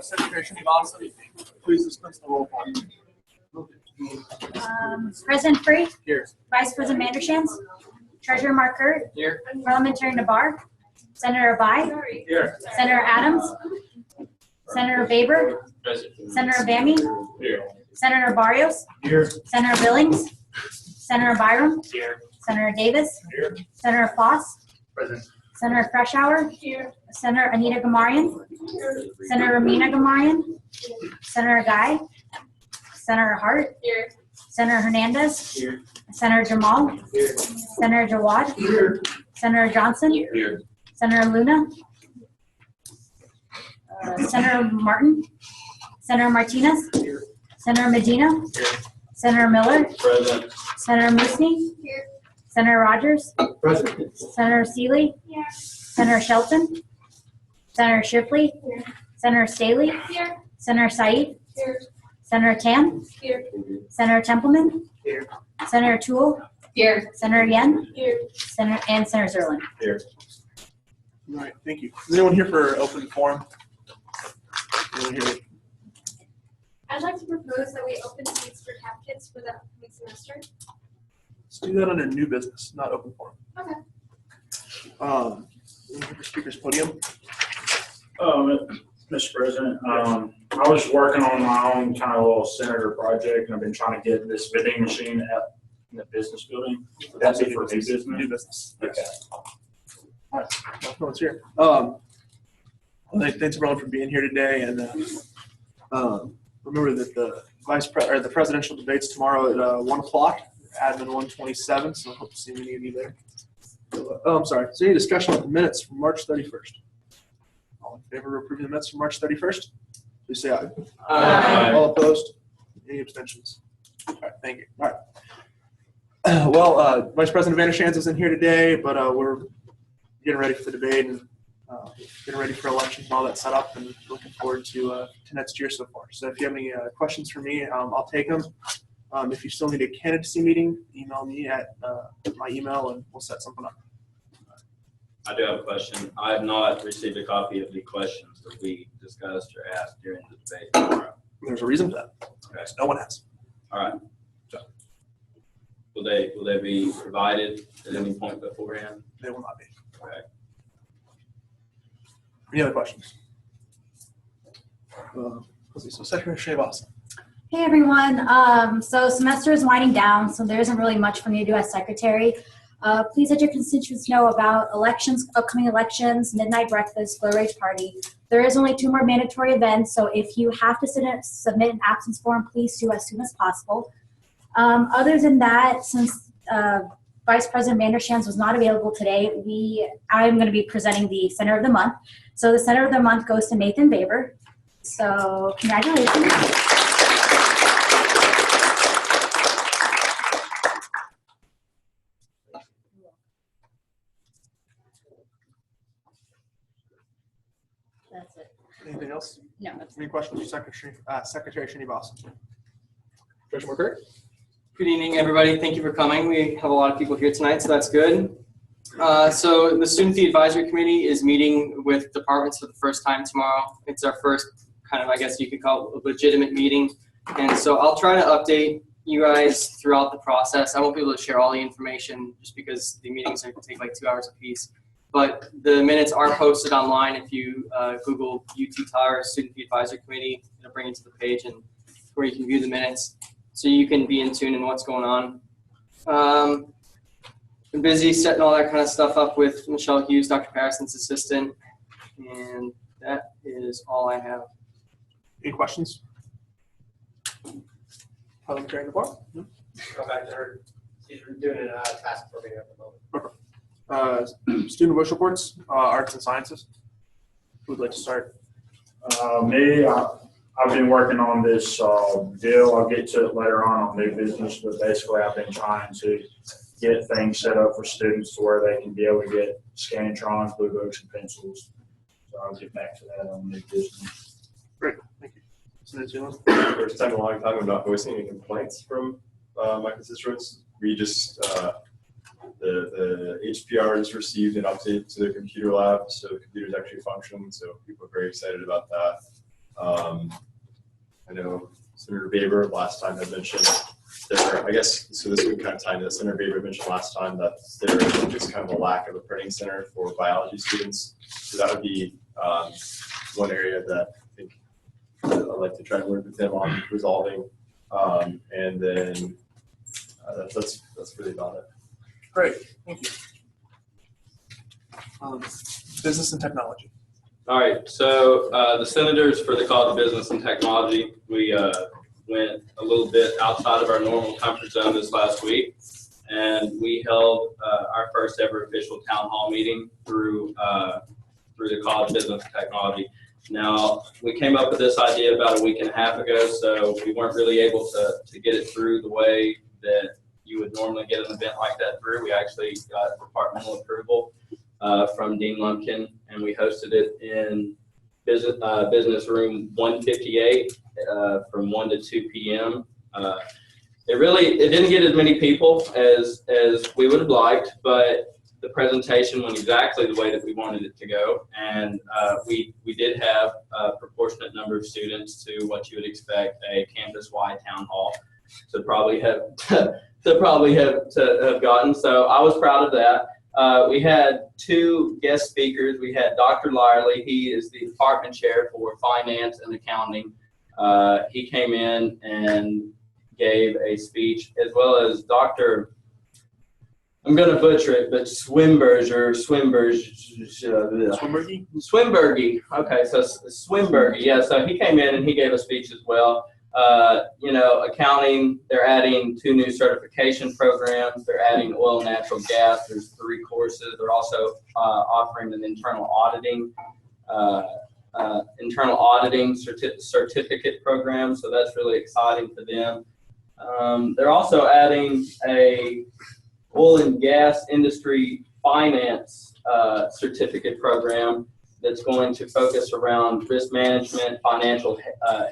Secretary Srinivasan, please dispense the roll call. President Free, Here. Vice President Mandershans, Treasurer Mark Hurt, Here. Parliamentarian Nabar, Senator Abai, Here. Senator Adams, Senator Baber, Senator Bammy, Here. Senator Barrios, Here. Senator Billings, Senator Byram, Here. Senator Davis, Here. Senator Foss, Present. Senator Freshour, Senator Anita Gamarian, Senator Ramina Gamarian, Senator Guy, Senator Hart, Senator Hernandez, Here. Senator Jamal, Here. Senator Jawad, Here. Senator Johnson, Here. Senator Luna, Senator Martin, Senator Martinez, Here. Senator Medina, Here. Senator Miller, Present. Senator Moosney, Senator Rogers, Present. Senator Seeley, Senator Shelton, Senator Shipley, Senator Staley, Senator Said, Senator Tam, Senator Templeman, Here. Senator Toole, Senator Yen, Senator Zerlin. Here. All right, thank you. Is anyone here for open forum? Anyone here? I'd like to propose that we open seats for CAP kids for the upcoming semester. Let's do that under new business, not open forum. Okay. Anyone here for speaker's podium? Mr. President, I was working on my own kind of little senator project, and I've been trying to get this vending machine at in the business building. That's it for new business. New business. Okay. All right, no one's here. Thanks everyone for being here today, and remember that the presidential debates tomorrow at 1 o'clock, admin 127. So I hope to see many of you there. I'm sorry. Is there any discussion on the minutes from March 31st? All in favor of approving the minutes from March 31st? Please say aye. Aye. All opposed? Any abstentions? All right, thank you. All right. Well, Vice President Vandershans isn't here today, but we're getting ready for the debate and getting ready for elections and all that set up, and looking forward to next year so far. So if you have any questions for me, I'll take them. If you still need a candidacy meeting, email me at my email and we'll set something up. I do have a question. I have not received a copy of the questions that we discussed or asked during the debate tomorrow. There's a reason for that. Okay. No one has. All right. So, will they be provided at any point beforehand? They will not be. Okay. Any other questions? So Secretary Srinivasan. Hey everyone, so semester is winding down, so there isn't really much for me to do as secretary. Please let your constituents know about elections, upcoming elections, midnight breakfast, glow rage party. There is only 2 more mandatory events, so if you have to submit an absence form, please do as soon as possible. Other than that, since Vice President Mandershans was not available today, I'm going to be presenting the Center of the Month. So the Center of the Month goes to Nathan Baber. So congratulations. That's it. Anything else? No, that's Any questions for Secretary Srinivasan? Treasurer McCurt? Good evening, everybody. Thank you for coming. We have a lot of people here tonight, so that's good. So the Student Fee Advisory Committee is meeting with departments for the first time tomorrow. It's our first kind of, I guess you could call it a legitimate meeting. And so I'll try to update you guys throughout the process. I won't be able to share all the information just because the meetings are going to take like 2 hours apiece. But the minutes are posted online. If you Google UT Tower Student Fee Advisory Committee, it'll bring you to the page and where you can view the minutes, so you can be in tune in what's going on. Been busy setting all that kind of stuff up with Michelle Hughes, Dr. Patterson's assistant, and that is all I have. Any questions? Parliamentarian report? No? Go back to her. She's doing a task for me at the moment. Student voice reports, arts and sciences. Who would like to start? Me, I've been working on this deal. I'll get to it later on new business, but basically I've been trying to get things set up for students to where they can be able to get Scantrons, blue books, and pencils. So I'll get back to that on new business. Great, thank you. Senator First time in a long time I'm not voicing any complaints from my constituents. We just, the HPR just received an update to their computer lab, so the computers actually function, so people are very excited about that. Senator Weber last time had mentioned there, I guess, so this would kind of tie into this. Senator Weber mentioned last time that there is kind of a lack of a printing center for biology students. So that would be one area that I think I'd like to try to work with them on resolving. And then that's really about it. Great, thank you. Business and technology. All right, so the senators for the College of Business and Technology, we went a little bit outside of our normal comfort zone this last week, and we held our first ever official town hall meeting through the College of Business and Technology. Now, we came up with this idea about a week and a half ago, so we weren't really able to get it through the way that you would normally get an event like that through. We actually got departmental approval from Dean Lumpkin, and we hosted it in business room 158 from 1 to 2 p.m. It didn't get as many people as we would have liked, but the presentation went exactly the way that we wanted it to go, and we did have a proportionate number of students to what you would expect a campus-wide town hall to probably have gotten. So I was proud of that. We had 2 guest speakers. We had Dr. Lyerly. He is the department chair for finance and accounting. He came in and gave a speech, as well as Dr. I'm going to butcher it, but Swinberger. Swinbergy. Okay, so Swinbergy. Yeah, so he came in and he gave a speech as well. Accounting, they're adding 2 new certification programs. They're adding oil and natural gas. There's 3 courses. They're also offering an internal auditing certificate program. So that's really exciting for them. They're also adding a oil and gas industry finance certificate program that's going to focus around risk management, financial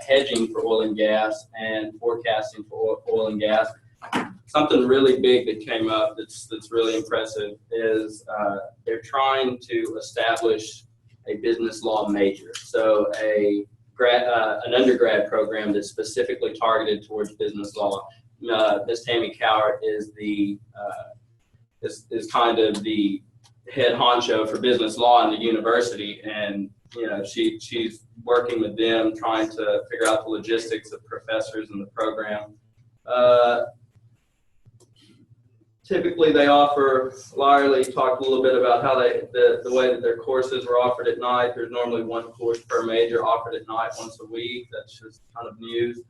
hedging for oil and gas, and forecasting for oil and gas. Something really big that came up that's really impressive is they're trying to establish a business law major. So an undergrad program that's specifically targeted towards business law. Ms. Tammy Cowart is kind of the head honcho for business law in the university, and she's working with them, trying to figure out the logistics of professors in the program. Typically, they offer. Lyerly talked a little bit about how the way that their courses are offered at night. There's normally 1 course per major offered at night once a week. That's just kind of news.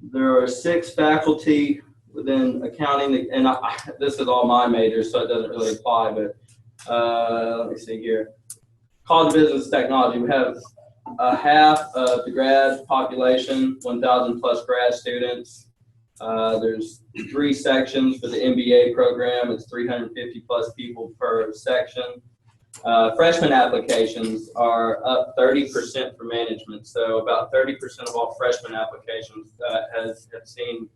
There are 6 faculty within accounting, and this is all my majors, so it doesn't really apply, but let me see here. College of Business Technology, we have half of the grad population, 1,000 plus grad students. There's 3 sections for the MBA program. It's 350 plus people per section. Freshman applications are up 30% for management. So about 30% of all freshman applications have seen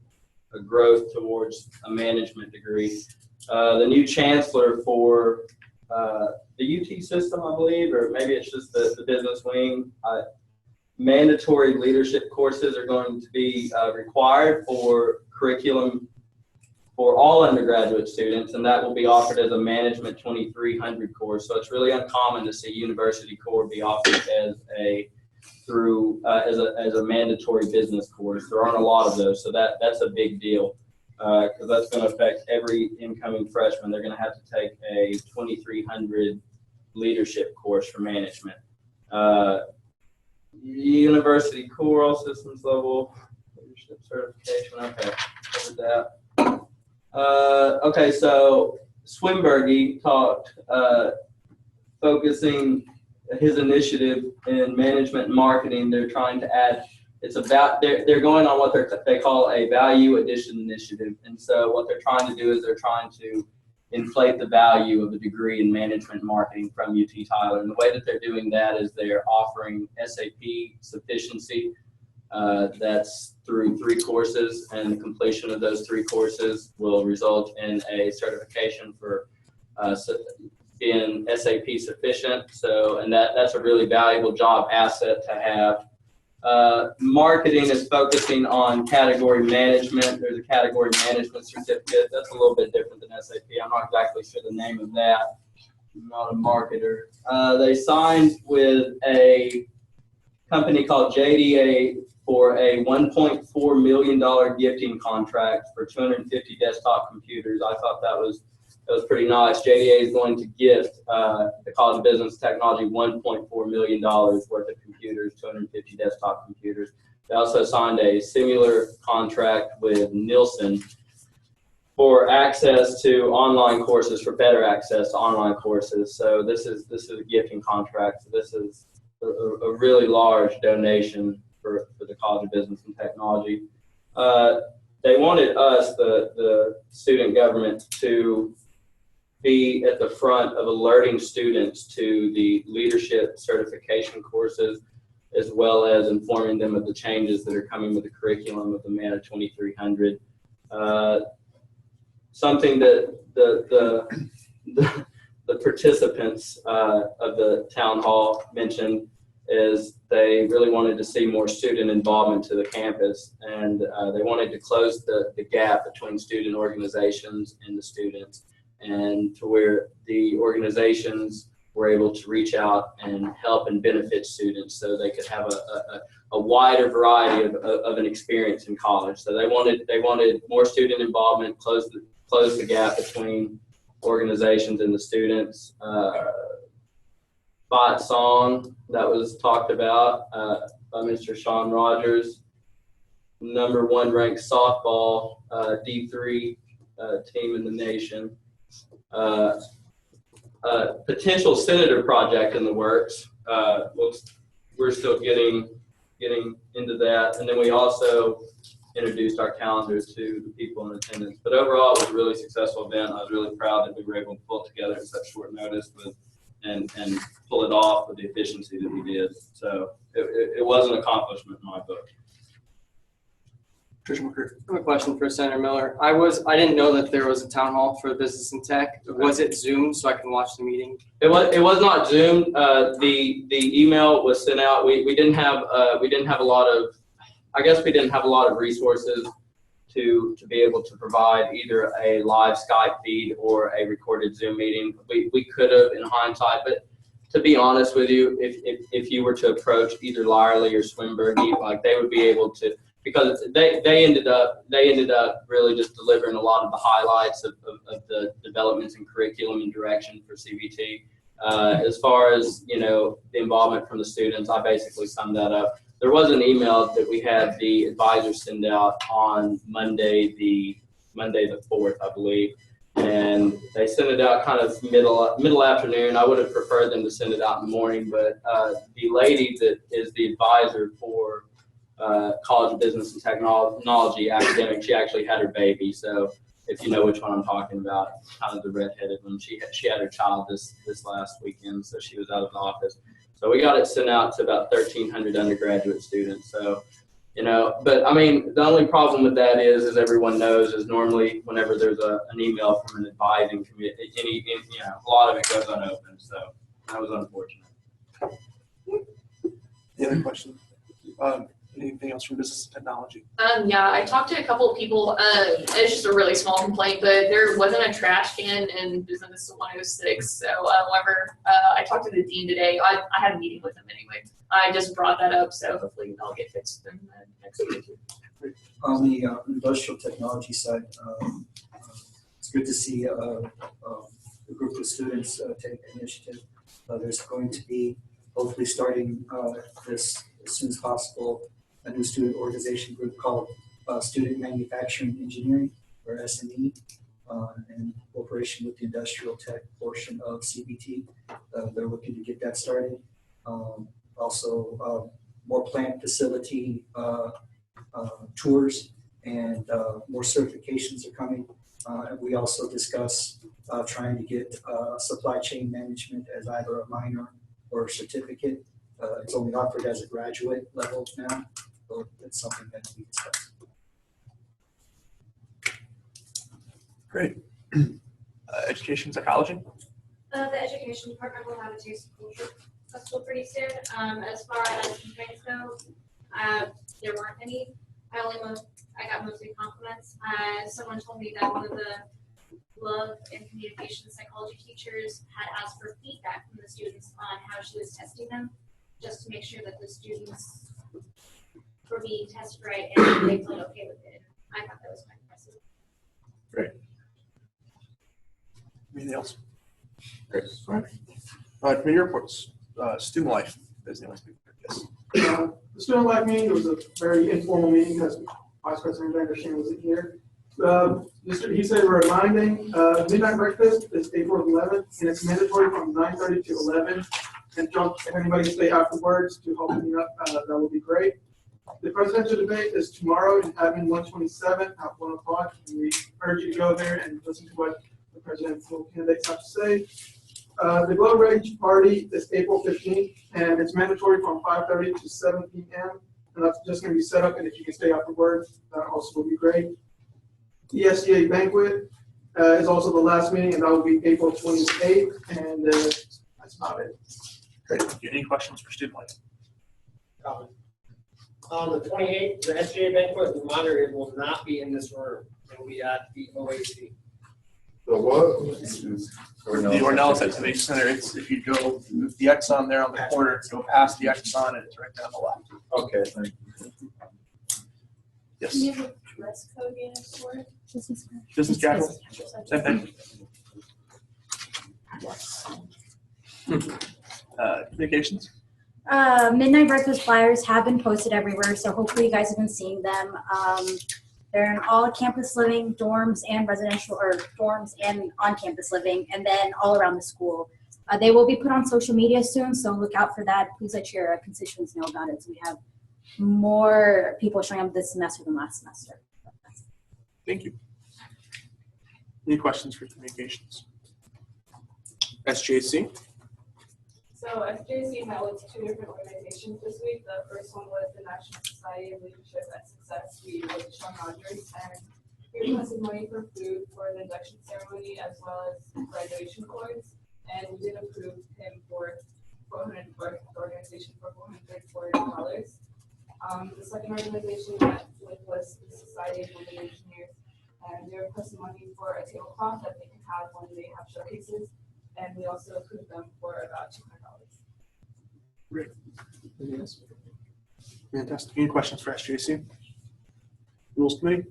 a growth towards a management degree. The new chancellor for the UT system, I believe, or maybe it's just the business wing, mandatory leadership courses are going to be required for curriculum for all undergraduate students, and that will be offered as a Management 2300 course. So it's really uncommon to see University Core be offered as a mandatory business course. There aren't a lot of those, so that's a big deal because that's going to affect every incoming freshman. They're going to have to take a 2300 leadership course for management. University Core, all systems level leadership certification. Okay, covered that. Okay, so Swinbergy talked, focusing his initiative in management and marketing. They're trying to add, they're going on what they call a value addition initiative. And so what they're trying to do is they're trying to inflate the value of a degree in management and marketing from UT Tyler. And the way that they're doing that is they're offering SAP sufficiency. That's through 3 courses, and the completion of those 3 courses will result in a certification for being SAP sufficient. So, and that's a really valuable job asset to have Marketing is focusing on category management. There's a category management certificate. That's a little bit different than SAP. I'm not exactly sure the name of that. I'm not a marketer. They signed with a company called JDA for a $1.4 million gifting contract for 250 desktop computers. I thought that was pretty nice. JDA is going to gift the College of Business and Technology $1.4 million worth of computers, 250 desktop computers. They also signed a similar contract with Nielsen for access to online courses, for better access to online courses. So this is a gifting contract. So this is a really large donation for the College of Business and Technology. They wanted us, the student government, to be at the front of alerting students to the leadership certification courses, as well as informing them of the changes that are coming with the curriculum of the MANA 2300. Something that the participants of the town hall mentioned is they really wanted to see more student involvement to the campus, and they wanted to close the gap between student organizations and the students, and to where the organizations were able to reach out and help and benefit students so they could have a wider variety of an experience in college. So they wanted more student involvement, close the gap between organizations and the students. Fight song that was talked about by Mr. Sean Rogers. #1 ranked softball D3 team in the nation. Potential senator project in the works. We're still getting into that, and then we also introduced our calendar to the people in attendance. But overall, it was a really successful event. I was really proud that we were able to pull it together at such short notice and pull it off with the efficiency that we did. So it was an accomplishment in my book. Tricia McCreary. I have a question for Senator Miller. I didn't know that there was a town hall for business and tech. Was it Zoom so I can watch the meeting? It was not Zoom. The email was sent out. We didn't have a lot of, I guess we didn't have a lot of resources to be able to provide either a live Skype feed or a recorded Zoom meeting. We could have in hindsight, but to be honest with you, if you were to approach either Lyerly or Swinburne, like they would be able to, because they ended up really just delivering a lot of the highlights of the developments in curriculum and direction for CBT. As far as, the involvement from the students, I basically summed that up. There was an email that we had the advisors send out on Monday the 4th, I believe, and they sent it out kind of middle afternoon. I would have preferred them to send it out in the morning, but the lady that is the advisor for College of Business and Technology academic, she actually had her baby. So if you know which one I'm talking about, kind of the redheaded one, she had her child this last weekend, so she was out of the office. So we got it sent out to about 1,300 undergraduate students. So, but I mean, the only problem with that is, as everyone knows, is normally whenever there's an email from an advising committee, a lot of it goes unopened. So that was unfortunate. Any other questions? Anything else from business and technology? Yeah, I talked to a couple of people. It's just a really small complaint, but there wasn't a trash can in Business 106. So whenever I talked to the dean today, I had a meeting with him anyway. I just brought that up, so hopefully that'll get fixed in the next week. On the industrial technology side, it's good to see a group of students take initiative. There's going to be, hopefully starting this as soon as possible, a new student organization group called Student Manufacturing Engineering, or SME, in cooperation with the industrial tech portion of CBT. They're looking to get that started. Also, more plant facility tours and more certifications are coming. We also discuss trying to get supply chain management as either a minor or a certificate. It's only offered as a graduate level now, so it's something that we discuss. Great. Education psychology. The education department will have a taste of culture festival pretty soon. As far as events go, there weren't any. I got mostly compliments. Someone told me that one of the love and communication psychology teachers had asked for feedback from the students on how she was testing them, just to make sure that the students were being tested right and they felt okay with it. I thought that was quite impressive. Great. Anything else? Great. Committee reports. Student life. Does anyone speak? Yes. The student life meeting was a very informal meeting because Vice President Vandersteen wasn't here. He said we're reminding midnight breakfast is April 11th, and it's mandatory from 9:30 to 11. And if anybody stay afterwards to help me up, that would be great. The presidential debate is tomorrow in Admin 127 at 1 o'clock. And we urge you to go there and listen to what the presidential candidates have to say. The Glow Rage Party is April 15th, and it's mandatory from 5:30 to 7 p.m. And that's just going to be set up, and if you can stay afterwards, that also will be great. The SGA banquet is also the last meeting, and that will be April 28th, and that's about it. Great. Any questions for student life? On the 28th, the SGA banquet, reminder, it will not be in this room. It will be at the OAC. The what? The Ornelas Activity Center. It's if you go move the X on there on the corner, go past the X on it, it's right down the left. Okay, thank you. Yes. Do you have a dress code yet for it? Business casual. Same thing. Communications. Midnight breakfast flyers have been posted everywhere, so hopefully you guys have been seeing them. They're in all campus living, dorms and residential, or dorms and on-campus living, and then all around the school. They will be put on social media soon, so look out for that. Please let your constituents know about it, so we have more people showing up this semester than last semester. Thank you. Any questions for communications? SJC. So SGA met with two different organizations this week. The first one was the National Society of Leadership and Success. We with Sean Rogers, and he requested money for food for the induction ceremony as well as graduation awards. And we did approve him for $400, the organization for $440. The second organization we met with was the Society of Women Engineers, and they requested money for a tablecloth that they can have when they have showcases. And we also approved them for about $200. Great. Yes. Fantastic. Any questions for SJC? Rules Committee?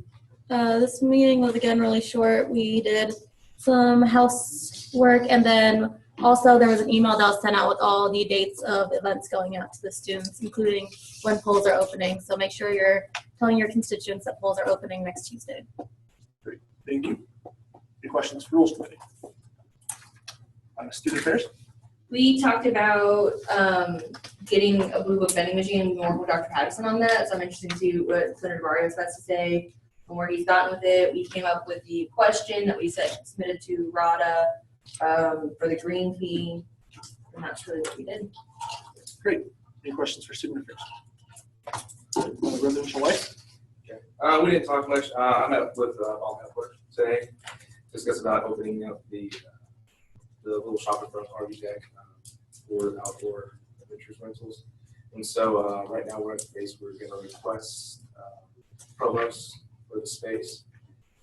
This meeting was again really short. We did some housework, and then also there was an email that was sent out with all the dates of events going out to the students, including when polls are opening. So make sure you're telling your constituents that polls are opening next Tuesday. Great. Thank you. Any questions for Rules Committee? Student affairs? We talked about getting a blue book vending machine and more with Dr. Patterson on that. So I'm interested to see what Senator Barrios has to say and where he's gotten with it. We came up with the question that we submitted to RADA for the green fee, and that's really what we did. Great. Any questions for student affairs? Residential life? Okay. We didn't talk much. I met with All Network today, discuss about opening up the little shop in front of RV Deck for outdoor adventures rentals. And so right now we're at the phase where we're going to request promos for the space.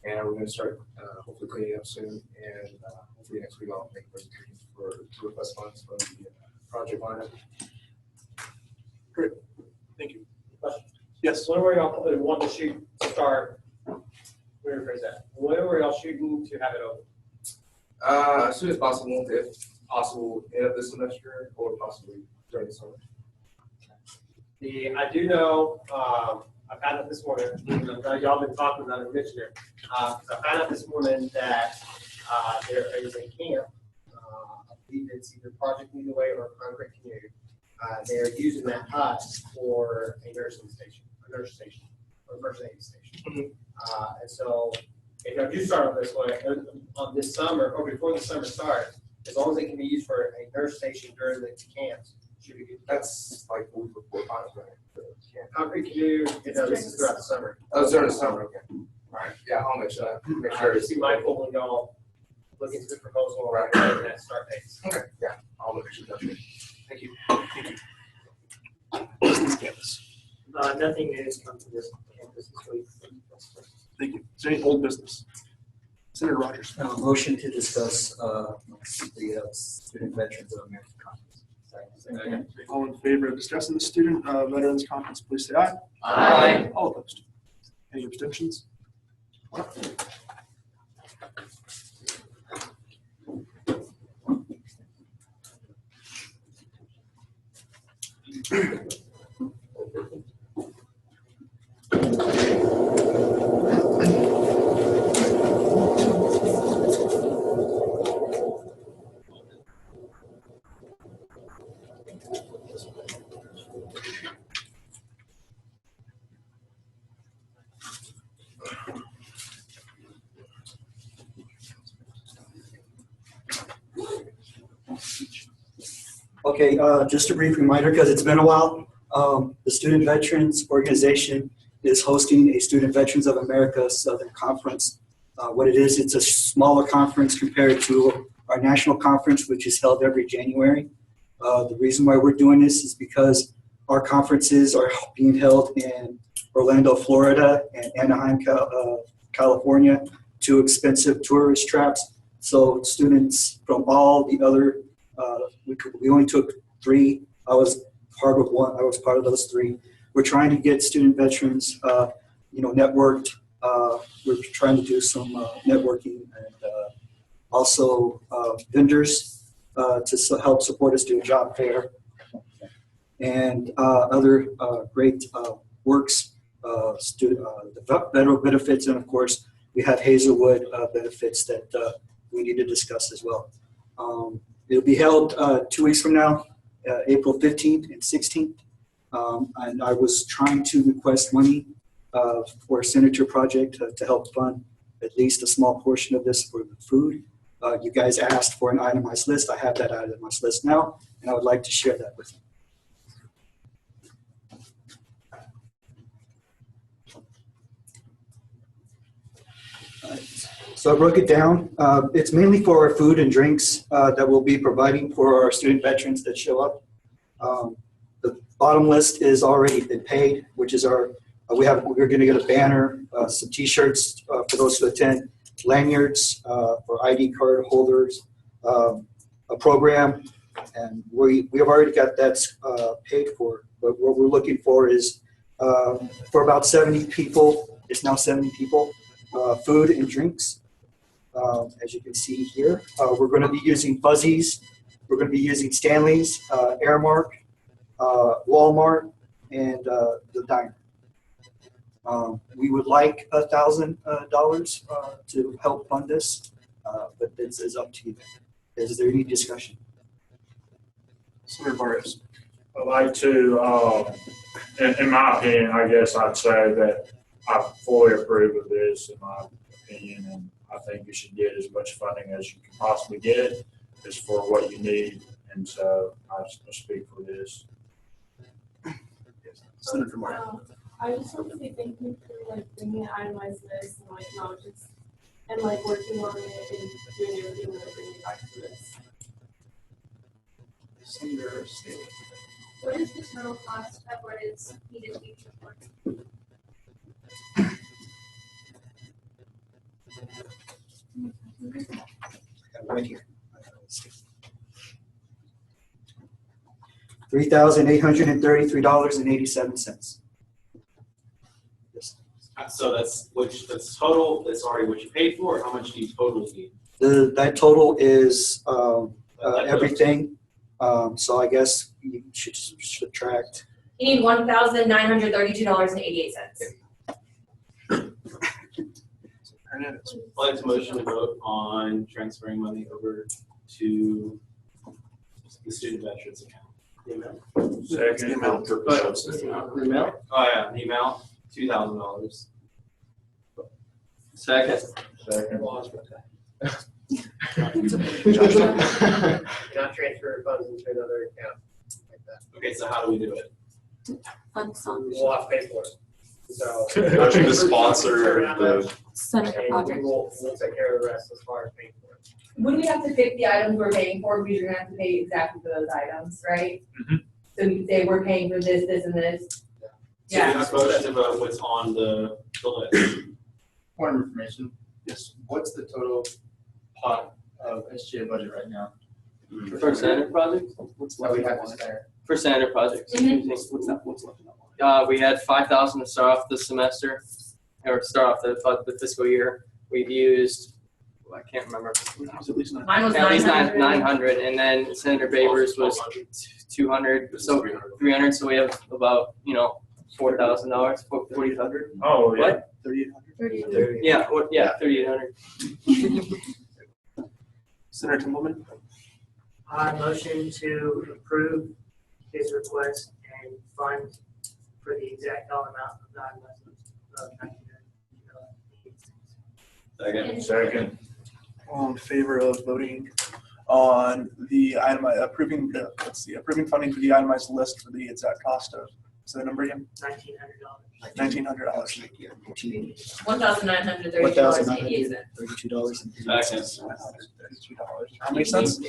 And we're going to start hopefully cleaning up soon. And hopefully next week I'll make a presentation to request funds from the project lineup. Great. Thank you. Yes. When were y'all wanting to shoot to start? Let me rephrase that. When were y'all shooting to have it open? As soon as possible, if possible, end of this semester or possibly during the summer. I do know, I found out this morning, y'all been talking about it, mentioned it. I found out this morning that there is a camp, I believe it's either Project Lead the Way or Concrete Canoe. They're using that hut for a nursing station, or first aid station. And so, if y'all do start on this one, on this summer, or before the summer starts, as long as it can be used for a nurse station during the camps, should be good. That's like a week before finals, right? Concrete Canoe, this is throughout the summer. Oh, it's during the summer, okay. All right, yeah, I'll make sure Be mindful when y'all look into the proposal Right. and that start dates. Okay, yeah, I'll make sure that's it. Thank you. Thank you. Business campus. Nothing has come to this campus this week. Thank you. Is there any old business? Senator Rogers. Motion to discuss the Student Veterans of America Conference. All in favor of discussing the Student Veterans Conference, please say aye. Aye. All opposed? Any abstentions? Okay, just a brief reminder, because it's been a while. The Student Veterans Organization is hosting a Student Veterans of America Southern Conference. What it is, it's a smaller conference compared to our national conference, which is held every January. The reason why we're doing this is because our conferences are being held in Orlando, Florida, and Anaheim, California, two expensive tourist traps. So students from all the other, we only took 3. I was part of one. I was part of those 3. We're trying to get student veterans, networked. We're trying to do some networking and also vendors to help support us do a job fair and other great works, the federal benefits, and of course we have Hazelwood benefits that we need to discuss as well. It'll be held 2 weeks from now, April 15th and 16th. And I was trying to request money for a Senator project to help fund at least a small portion of this for the food. You guys asked for an itemized list. I have that itemized list now, and I would like to share that with you. So I broke it down. It's mainly for our food and drinks that we'll be providing for our student veterans that show up. The bottom list is already been paid, which is we're going to get a banner, some T-shirts for those who attend, lanyards for ID card holders, a program, and we have already got that paid for. But what we're looking for is for about 70 people. It's now 70 people. Food and drinks. As you can see here, we're going to be using Fuzzies. We're going to be using Stanley's, Airmark, Walmart, and the diner. We would like $1,000 to help fund this, but this is up to you. Is there any discussion? Senator Barrios. I'd like to, in my opinion, I guess I'd say that I fully approve of this, in my opinion, and I think you should get as much funding as you can possibly get, just for what you need, and so I just speak for this. Senator Martin. I just want to say thank you for bringing an itemized list and not just and working on it and doing everything that bringing it back to this. Senator Staley. What is the total cost of what is needed to be performed? Right here. $3,833.87. So that's total. That's already what you paid for. Or how much do you totally need? That total is everything. So I guess you should subtract. You need $1,932.88. I'd like to motion to vote on transferring money over to the student veterans account. The amount. Second. The amount. The amount? Oh yeah, the amount, $2,000. Second. Second. Not transfer funds into another account like that. Okay, so how do we do it? We'll have to pay for it. So. Actually, the sponsor, the Senator And Project. we'll take care of the rest as far as paying for it. Would we have to pick the items we're paying for, because you're gonna have to pay exactly for those items, right? Mhm. So we could say we're paying for this, this, and this. Yeah. So that's about what's on the list. Point of information. Yes. What's the total pot of SGA budget right now? For standard projects? That we have to spare. For standard projects. Mhm. What's left in that one? We had 5,000 to start off the semester, or start off the fiscal year. We've used, I can't remember. At least nine. Mine was At least 900. 900, and then Senator Babers was 200, so 300. So we have about $4,000, 4,800. Oh, yeah. What? 3,800. Yeah, yeah, 3,800. Senator Timmelman. I motion to approve his request and fund for the exact dollar amount of $9,000. Second. All in favor of voting on the item, approving funding for the itemized list for the exact cost of, is that number again? $1,900. $1,900. $1,932.88. $1,932. How many cents?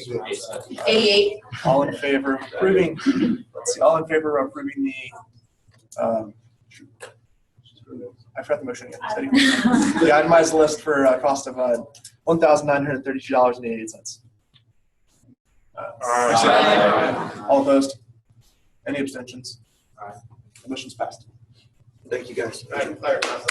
88. All in favor of approving, let's see, all in favor of approving the, I forgot the motion again. The itemized list for a cost of $1,932.88. All opposed? Any abstentions? The motion's passed. Thank you, guys. I have a clarification.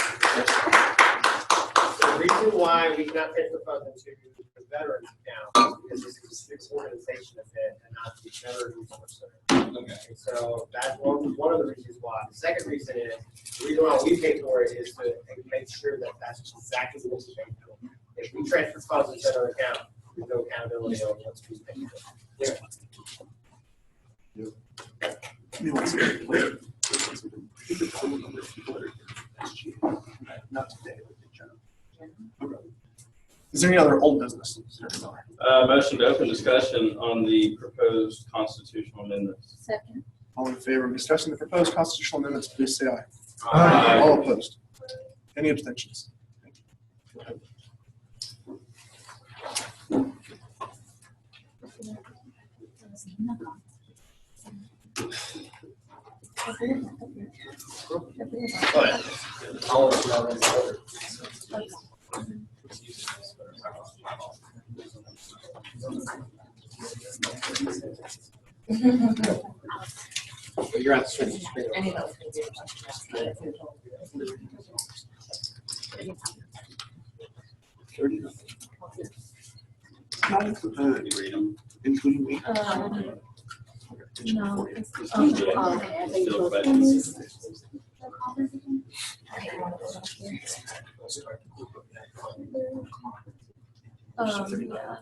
The reason why we cannot take the funds into the veterans account is this is a six organization event and not the veteran resource center. Okay. And so that's one of the reasons why. The second reason is, the reason why we pay for it is to make sure that that's exactly what we pay for. If we transfer funds into another account, there's no accountability on what's being paid for. Give me one second. The total number of people that are SGA, not today, but in general. Okay. Is there any other old business? Motion to open discussion on the proposed constitutional amendments. Second. All in favor of discussing the proposed constitutional amendments, please say aye. Aye. All opposed? Any abstentions? Thank you. Go ahead. You're at the switch. Any of those. Including me. No. Yeah.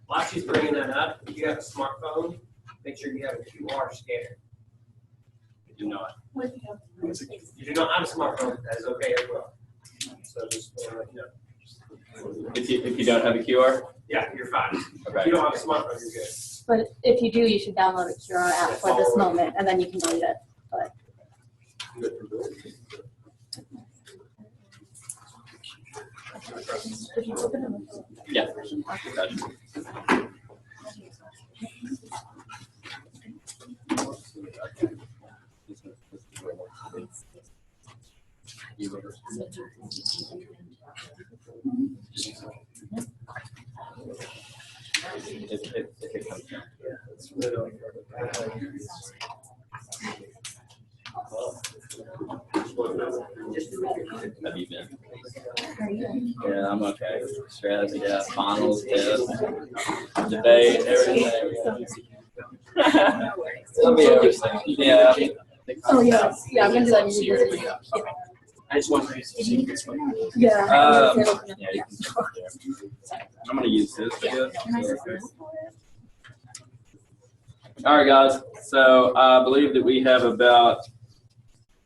While she's bringing that up, if you have a smartphone, make sure you have a QR scanner. Do not. You do not have a smartphone, that is okay as well. So just let you know. If you don't have a QR? Yeah, you're fine. Okay. If you don't have a smartphone, you're good. But if you do, you should download a QR app for this moment, and then you can delete it. But Yeah. Gotcha. If it comes down. Have you been? Yeah, I'm okay. Stress, yeah, finals, test, debate, everything. It'll be everything. Yeah. oh yeah, I'm gonna do that immediately. I just want to use the secrets one. Yeah. Yeah, you can I'm gonna use this, I guess. All right, guys. So I believe that we have about,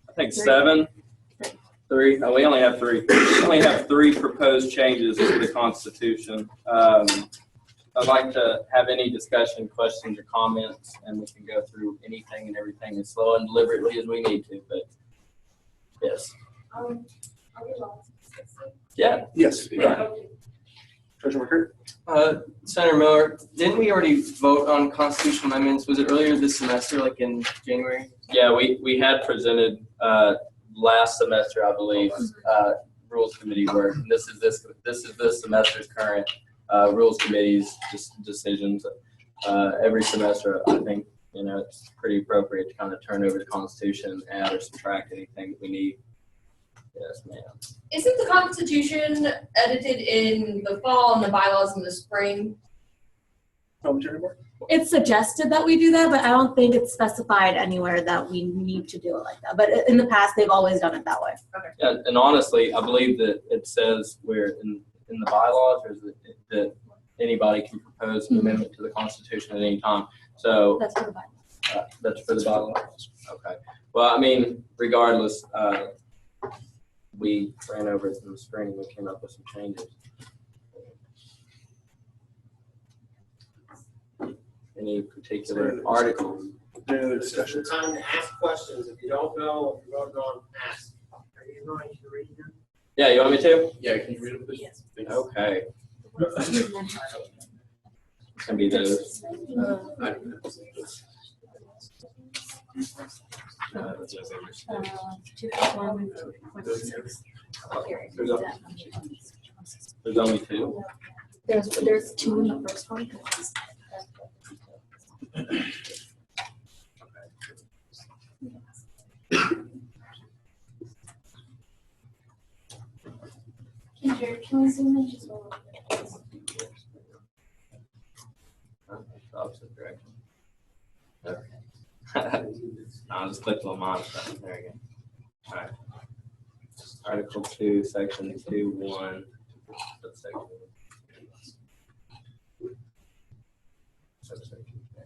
I think, three. Oh, we only have three. We only have three proposed changes to the Constitution. I'd like to have any discussion, questions, or comments, and we can go through anything and everything as slow and deliberately as we need to. But yes. Are we allowed Yeah. Yes. Yeah. Treasurer McCurt? Senator Miller, didn't we already vote on constitutional amendments? Was it earlier this semester, like in January? Yeah, we had presented last semester, I believe, rules committee work. And this is this semester's current rules committee's decisions. Every semester, I think, it's pretty appropriate to kind of turn over the Constitution, add or subtract anything that we need. Yes, ma'am. Isn't the Constitution edited in the fall and the bylaws in the spring? It's suggested that we do that, but I don't think it's specified anywhere that we need to do it like that. But in the past, they've always done it that way. Okay. Yeah, and honestly, I believe that it says where in the bylaws, or is it that anybody can propose an amendment to the Constitution at any time. So that's for the bylaws. That's for the bylaws. Okay. Well, I mean, regardless, we ran over it in the spring and we came up with some changes. Any particular articles? Any other discussion? Time to ask questions. If you don't know, if you don't know, ask. Are you going to read them? Yeah, you want me to? Yeah, can you read them, please? Yes. Okay. Can be those. There's only two. There's two in the first one. Ginger, can we zoom in just a little bit? Opposite direction. Okay. I'll just click on mine. There you go. All right. Article 2, Section 2(1). Subsection A.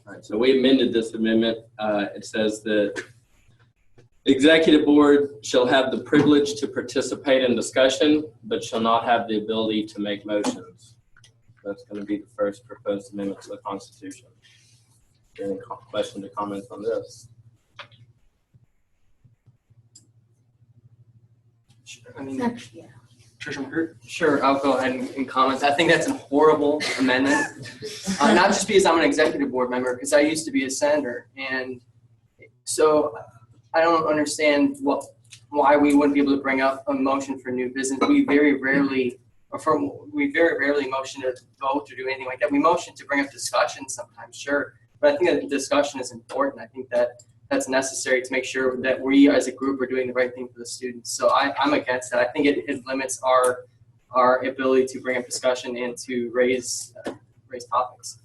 All right, so we amended this amendment. It says that the executive board shall have the privilege to participate in discussion, but shall not have the ability to make motions. That's going to be the first proposed amendment to the Constitution. Any questions or comments on this? I mean, Treasurer McCurt? Sure, I'll go ahead and comment. I think that's a horrible amendment. Not just because I'm an executive board member, because I used to be a senator. And so I don't understand why we wouldn't be able to bring up a motion for new business. We very rarely motion to vote or do anything like that. We motion to bring up discussion sometimes, sure. But I think that the discussion is important. I think that that's necessary to make sure that we as a group are doing the right thing for the students. So I'm against that. I think it limits our ability to bring up discussion and to raise topics.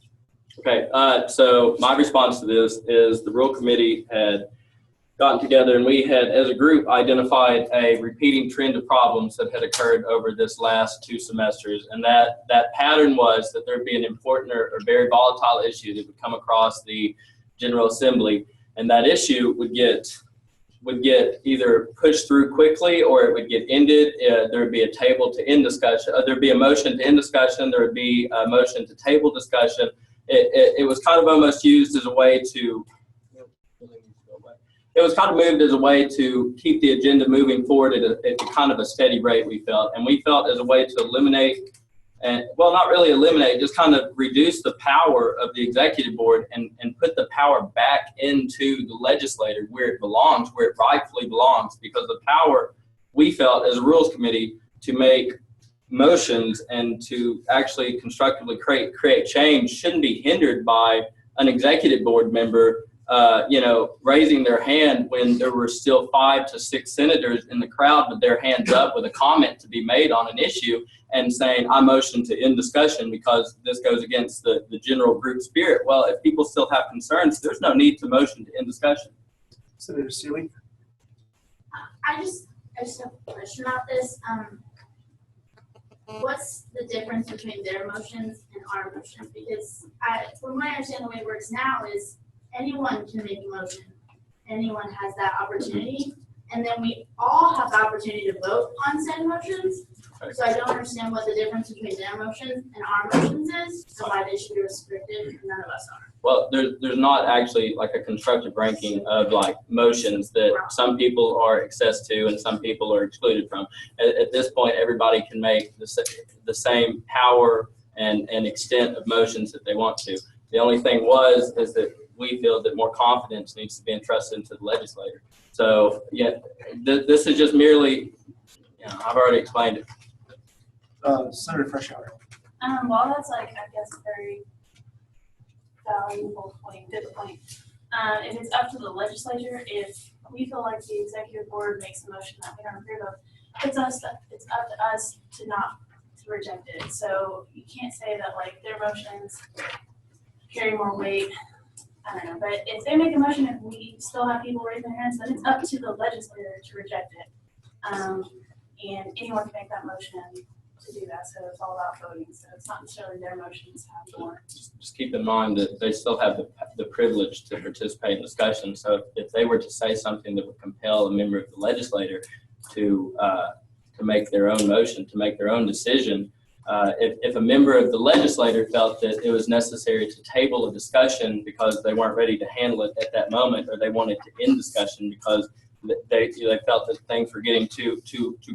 Okay, so my response to this is the Rule Committee had gotten together and we had, as a group, identified a repeating trend of problems that had occurred over this last 2 semesters. And that pattern was that there'd be an important or very volatile issue that would come across the General Assembly. And that issue would get either pushed through quickly or it would get ended. There would be a table to end discussion. There'd be a motion to end discussion. There would be a motion to table discussion. It was kind of almost used as a way to, it was kind of moved as a way to keep the agenda moving forward at kind of a steady rate, we felt. And we felt as a way to eliminate, and well, not really eliminate, just kind of reduce the power of the executive board and put the power back into the legislature where it belongs, where it rightfully belongs, because the power we felt as a rules committee to make motions and to actually constructively create change shouldn't be hindered by an executive board member raising their hand when there were still 5 to 6 senators in the crowd with their hands up with a comment to be made on an issue and saying, I motion to end discussion because this goes against the general group spirit. Well, if people still have concerns, there's no need to motion to end discussion. Senator Seeley? I just have a question about this. What's the difference between their motions and our motions? Because from what I understand, the way it works now is anyone can make a motion. Anyone has that opportunity. And then we all have the opportunity to vote on said motions. So I don't understand what the difference between their motions and our motions is, and why they should be restricted, and none of us are. Well, there's not actually like a constructive ranking of like motions that some people are access to and some people are excluded from. At this point, everybody can make the same power and extent of motions that they want to. The only thing is that we feel that more confidence needs to be entrusted into the legislator. So yeah, this is just merely, I've already explained it. Senator Freshour. Well, that's like, I guess, a very valuable point, good point. If it's up to the legislature, if we feel like the executive board makes a motion that we don't approve of, it's up to us to reject it. So you can't say that like their motions carry more weight. I don't know, but if they make a motion and we still have people raise their hands, then it's up to the legislator to reject it. And anyone can make that motion to do that, so it's all about voting. So it's not necessarily their motions have more. Just keep in mind that they still have the privilege to participate in discussion. So if they were to say something that would compel a member of the legislature to make their own motion, to make their own decision, if a member of the legislature felt that it was necessary to table a discussion because they weren't ready to handle it at that moment, or they wanted to end discussion because they felt that things were getting too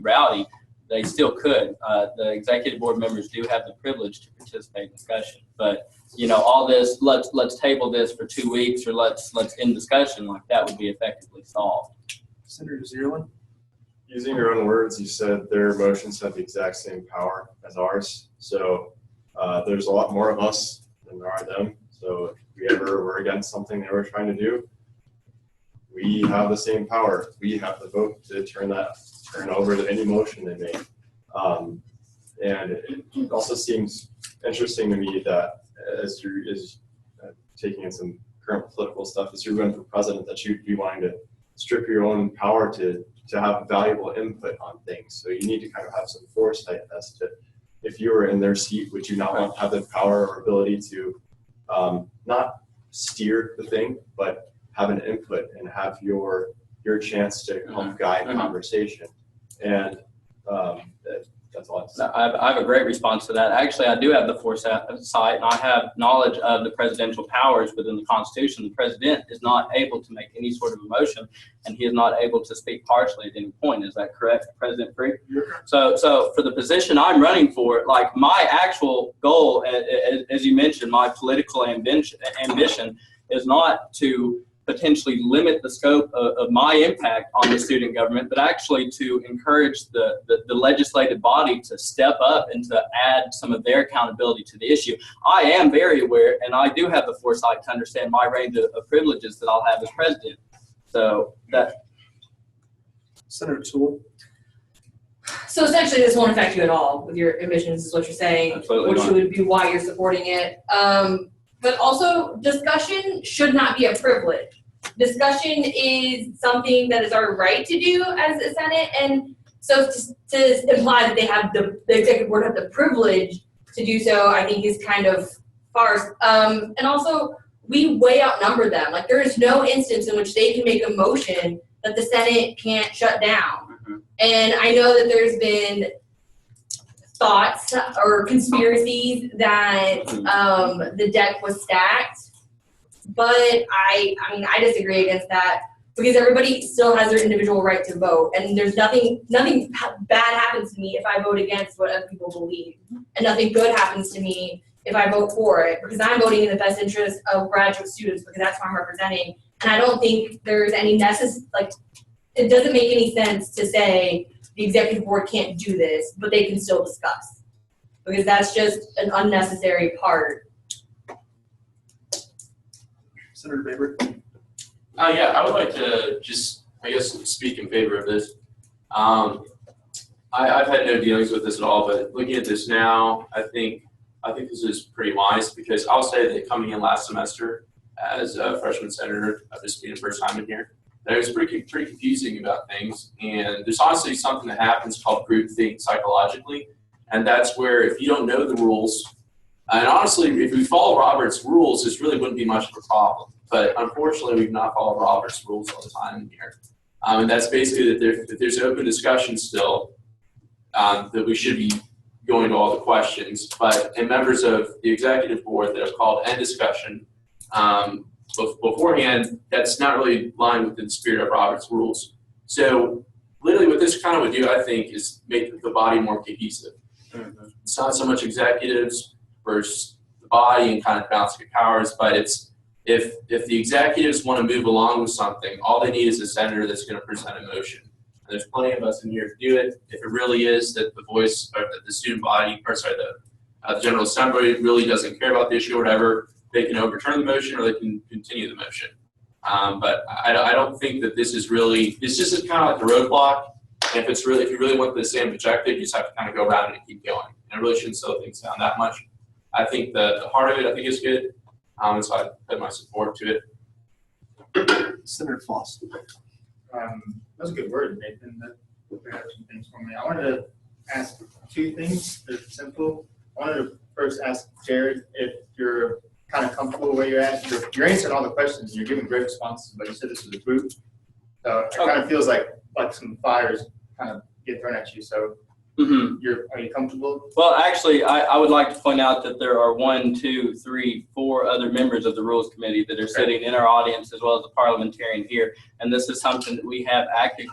rowdy, they still could. The executive board members do have the privilege to participate in discussion. But all this, let's table this for 2 weeks, or let's end discussion, like that would be effectively solved. Senator Zierlin. Using your own words, you said their motions have the exact same power as ours. So there's a lot more of us than there are them. So if we ever were against something they were trying to do, we have the same power. We have the vote to turn over any motion they make. And it also seems interesting to me that as you're taking in some current political stuff, as you're running for president, that you'd be wanting to strip your own power to have valuable input on things. So you need to kind of have some foresight as to, if you were in their seat, would you not want to have the power or ability to not steer the thing, but have an input and have your chance to help guide conversation. And that's all. I have a great response to that. Actually, I do have the foresight, and I have knowledge of the presidential powers within the Constitution. The president is not able to make any sort of a motion, and he is not able to speak partially at any point. Is that correct, President Free? So for the position I'm running for, like my actual goal, as you mentioned, my political ambition is not to potentially limit the scope of my impact on the student government, but actually to encourage the legislative body to step up and to add some of their accountability to the issue. I am very aware, and I do have the foresight to understand my range of privileges that I'll have as president. So that. Senator Toole. So essentially, this won't affect you at all with your emissions, is what you're saying, Absolutely which not. would be why you're supporting it. But also, discussion should not be a privilege. Discussion is something that is our right to do as a Senate, and so to imply that they have the executive board have the privilege to do so, I think is kind of farce. And also, we way outnumber them. Like, there is no instance in which they can make a motion that the Senate can't shut down. And I know that there's been thoughts or conspiracies that the deck was stacked, but I mean I disagree against that, because everybody still has their individual right to vote, and there's nothing bad happens to me if I vote against what other people believe, and nothing good happens to me if I vote for it, because I'm voting in the best interest of graduate students, because that's who I'm representing. And I don't think there's any it doesn't make any sense to say the executive board can't do this, but they can still discuss, because that's just an unnecessary part. Senator Baber. Yeah, I would like to just, I guess, speak in favor of this. I've had no dealings with this at all, but looking at this now, I think this is pretty wise, because I'll say that coming in last semester as a freshman senator, this being the first time in here, that it was pretty confusing about things. And there's honestly something that happens called groupthink psychologically, and that's where if you don't know the rules, and honestly, if we follow Robert's rules, this really wouldn't be much of a problem. But unfortunately, we've not followed Robert's rules all the time in here. And that's basically that there's open discussion still, that we should be going to all the questions. But members of the executive board that have called end discussion beforehand, that's not really lined within the spirit of Robert's rules. So literally what this kind of would do, I think, is make the body more cohesive. It's not so much executives versus the body and kind of balancing powers, but it's if the executives want to move along with something, all they need is a senator that's going to present a motion. And there's plenty of us in here to do it. If it really is that the voice or that the student body, or sorry, the General Assembly really doesn't care about the issue or whatever, they can overturn the motion or they can continue the motion. But I don't think that this is really, it's just kind of like a roadblock. And if you really want the same objective, you just have to kind of go around it and keep going. And it really shouldn't slow things down that much. I think the heart of it, I think, is good. And so I put my support to it. Senator Floss. That was a good word, Nathan. That prepared some things for me. I wanted to ask two things. They're simple. I wanted to first ask Jared if you're kind of comfortable where you're at. You're answering all the questions. You're giving great responses, but you said this was a group. So it kind of feels like some fires kind of get thrown at you. So are you comfortable? Well, actually, I would like to point out that there are 1, 2, 3, 4 other members of the Rules Committee that are sitting in our audience as well as the parliamentarian here. And this is something that we have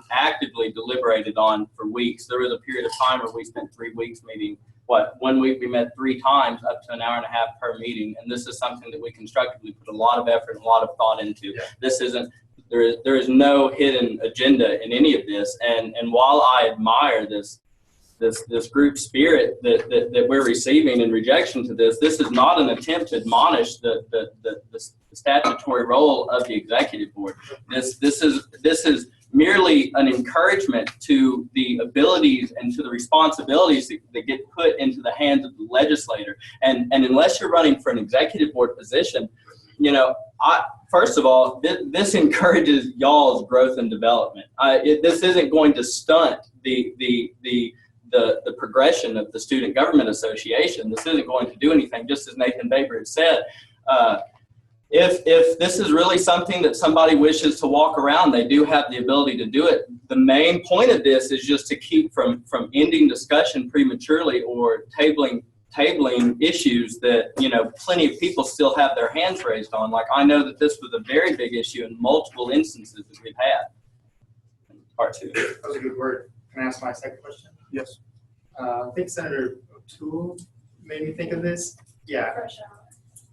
actively deliberated on for weeks. There was a period of time where we spent 3 weeks meeting. 1 week we met 3 times, up to an hour and a half per meeting. And this is something that we constructively put a lot of effort and a lot of thought into. Yeah. This isn't, there is no hidden agenda in any of this. And while I admire this group spirit that we're receiving in rejection to this is not an attempt to admonish the statutory role of the executive board. This is merely an encouragement to the abilities and to the responsibilities that get put into the hands of the legislator. And unless you're running for an executive board position, first of all, this encourages y'all's growth and development. This isn't going to stunt the progression of the Student Government Association. This isn't going to do anything, just as Nathan Baker had said. If this is really something that somebody wishes to walk around, they do have the ability to do it. The main point of this is just to keep from ending discussion prematurely or tabling issues that, plenty of people still have their hands raised on. Like, I know that this was a very big issue in multiple instances that we've had. Part 2. That was a good word. Can I ask my second question? Yes. I think Senator O'Toole made me think of this. Yeah.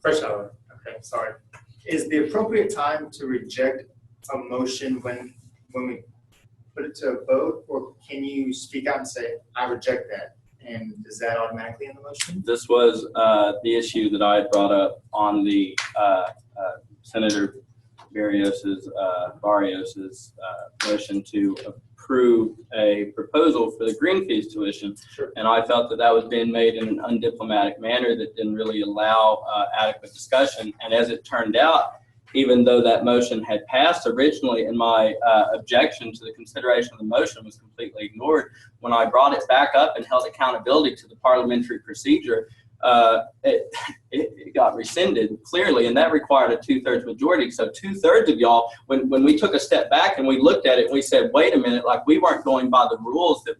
Fresh hour. Okay, sorry. Is the appropriate time to reject a motion when we put it to a vote, or can you speak out and say, I reject that? And is that automatically in the motion? This was the issue that I had brought up on the Senator Barrios's motion to approve a proposal for the green fees tuition. Sure. And I felt that was being made in an undiplomatic manner that didn't really allow adequate discussion. And as it turned out, even though that motion had passed originally and my objection to the consideration of the motion was completely ignored, when I brought it back up and held accountability to the parliamentary procedure, it got rescinded clearly, and that required a 2/3 majority. So 2/3 of y'all, when we took a step back and we looked at it, and we said, wait a minute, like, we weren't going by the rules that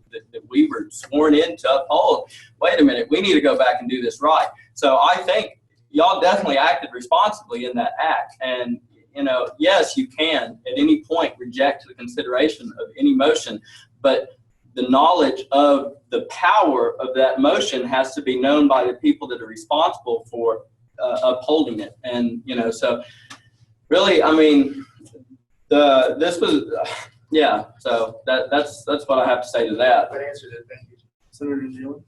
we were sworn in to uphold. Wait a minute, we need to go back and do this right. So I think y'all definitely acted responsibly in that act. And, yes, you can at any point reject the consideration of any motion, but the knowledge of the power of that motion has to be known by the people that are responsible for upholding it. And, so really, I mean, this was, so that's what I have to say to that. That answers it. Thank you. Senator Gillen?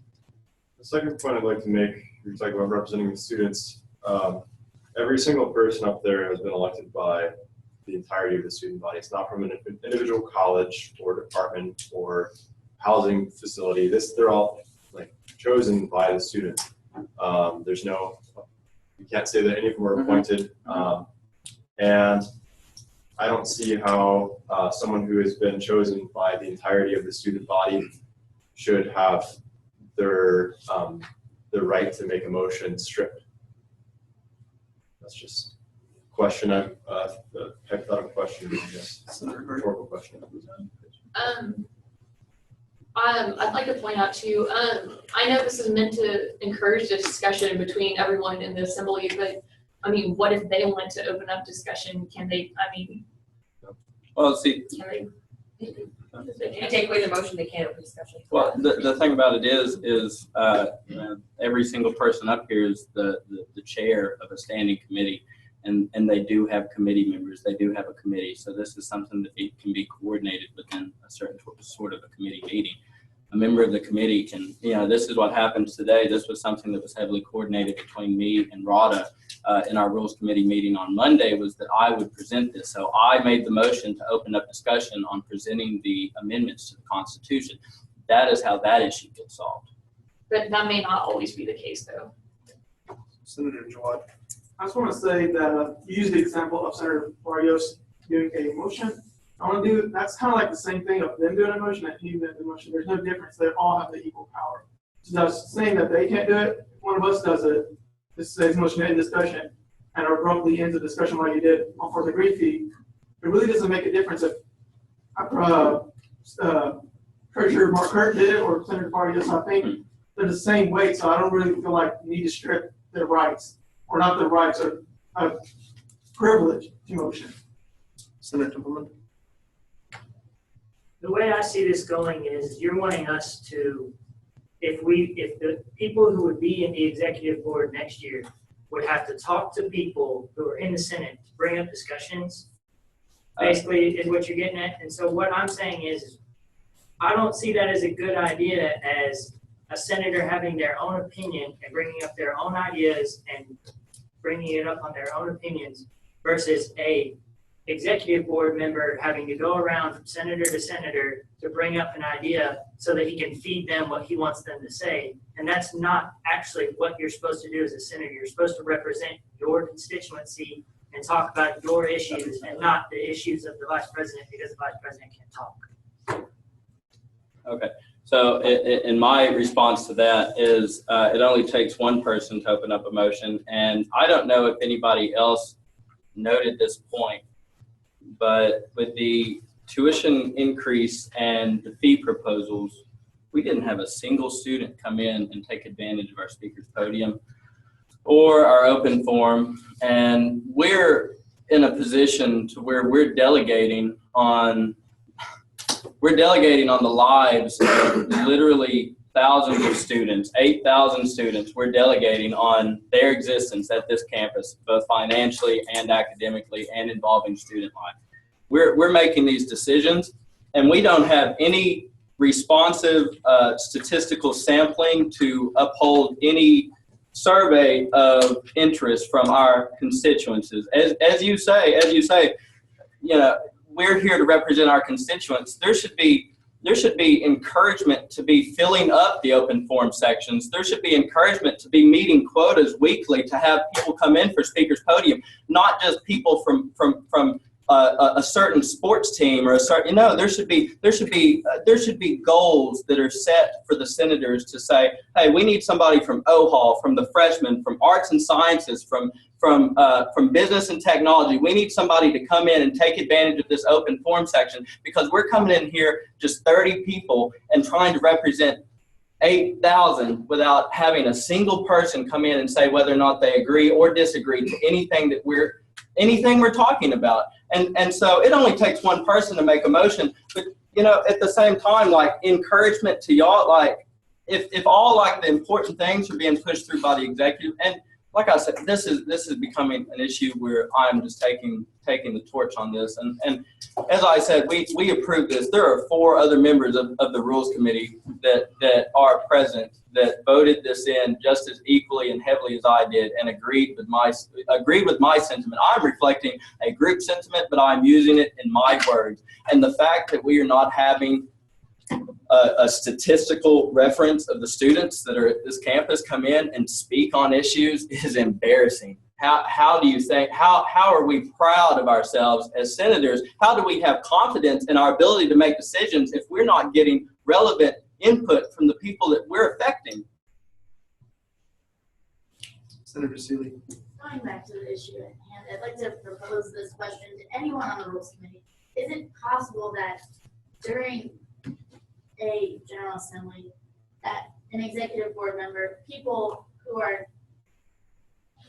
The second point I'd like to make, you're talking about representing the students. Every single person up there has been elected by the entirety of the student body. It's not from an individual college or department or housing facility. They're all chosen by the students. There's no, you can't say that any of them were appointed. And I don't see how someone who has been chosen by the entirety of the student body should have their right to make a motion stripped. That's just a question. A hypothetical question, I guess. Rhetorical question. I'd like to point out too, I know this is meant to encourage the discussion between everyone in the assembly, but I mean, what if they want to open up discussion? Can they, I mean, Well, see, can they? If you take away the motion, they can't open discussion. well, the thing about it is every single person up here is the chair of a standing committee, and they do have committee members. They do have a committee. So this is something that can be coordinated within a certain sort of a committee meeting. A member of the committee can, this is what happens today. This was something that was heavily coordinated between me and Rada in our Rules Committee meeting on Monday, was that I would present this. So I made the motion to open up discussion on presenting the amendments to the Constitution. That is how that issue gets solved. But that may not always be the case, though. Senator Jawad. I just want to say that you used the example of Senator Barrios doing a motion. I want to do, that's kind of like the same thing of them doing a motion and he doing a motion. There's no difference. They all have the equal power. So that's saying that they can't do it. If one of us does it, this says motion in discussion, and abruptly ends the discussion like you did for the green fee. It really doesn't make a difference if Treasurer Mark Hurt did it or Senator Barrios. I think they're the same weight, so I don't really feel like you need to strip their rights, or not their rights, or a privilege to motion. Senator Templeman. The way I see this going is you're wanting us to, if the people who would be in the executive board next year would have to talk to people who are in the Senate to bring up discussions, basically is what you're getting at. And so what I'm saying is, I don't see that as a good idea as a senator having their own opinion and bringing up their own ideas and bringing it up on their own opinions versus a executive board member having to go around from senator to senator to bring up an idea so that he can feed them what he wants them to say. And that's not actually what you're supposed to do as a senator. You're supposed to represent your constituency and talk about your issues and not the issues of the vice president, because the vice president can't talk. Okay. So in my response to that is it only takes one person to open up a motion. And I don't know if anybody else noted this point, but with the tuition increase and the fee proposals, we didn't have a single student come in and take advantage of our speaker's podium or our open forum. And we're in a position to where we're delegating on the lives of literally thousands of students, 8,000 students. We're delegating on their existence at this campus, both financially and academically and involving student life. We're making these decisions, and we don't have any responsive statistical sampling to uphold any survey of interest from our constituents. As you say, we're here to represent our constituents. There should be encouragement to be filling up the open forum sections. There should be encouragement to be meeting quotas weekly, to have people come in for speaker's podium, not just people from a certain sports team or a certain, there should be goals that are set for the senators to say, hey, we need somebody from OHAL, from the freshmen, from arts and sciences, from business and technology. We need somebody to come in and take advantage of this open forum section, because we're coming in here just 30 people and trying to represent 8,000 without having a single person come in and say whether or not they agree or disagree to anything we're talking about. And so it only takes one person to make a motion, but at the same time, like, encouragement to y'all, like, if all like the important things are being pushed through by the executive, and like I said, this is becoming an issue where I'm just taking the torch on this. And as I said, we approved this. There are 4 other members of the Rules Committee that are present that voted this in just as equally and heavily as I did, and agreed with my sentiment. I'm reflecting a group sentiment, but I'm using it in my words. And the fact that we are not having a statistical reference of the students that are at this campus come in and speak on issues is embarrassing. How do you think, how are we proud of ourselves as senators? How do we have confidence in our ability to make decisions if we're not getting relevant input from the people that we're affecting? Senator Seeley. Going back to the issue at hand, I'd like to propose this question to anyone on the Rules Committee. Is it possible that during a General Assembly, that an executive board member, people who are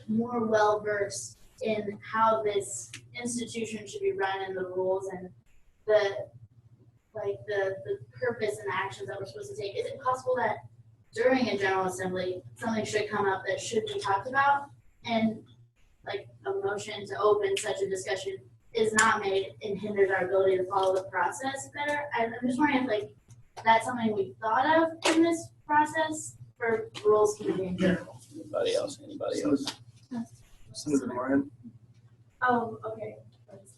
more well versed in how this institution should be run and the rules and the purpose and the actions that we're supposed to take. Is it possible that during a general assembly, something should come up that should be talked about, and like a motion to open such a discussion is not made and hinders our ability to follow the process better? I'm just wondering if that's something we thought of in this process for rules committee in general. Anybody else? Senator Moran. Okay.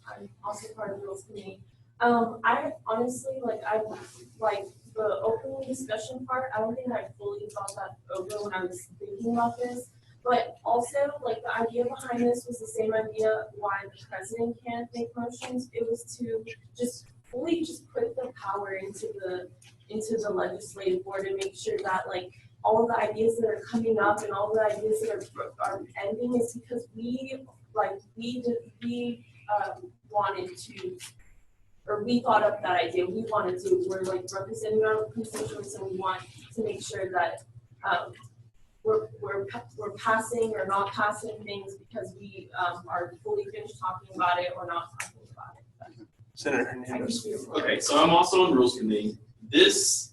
I'm also part of the rules committee. I honestly, I the opening discussion part, I don't think I fully thought that over when I was thinking about this. But also, the idea behind this was the same idea why the president can't make motions. It was to just fully put the power into the legislative board and make sure that all of the ideas that are coming up and all the ideas that are ending is because we wanted to, or we thought up that idea. We wanted to. We're representing our constituents, and we want to make sure that we're passing or not passing things because we are fully finished talking about it or not talking about it. Senator Hernandez. Okay, so I'm also on the Rules Committee. This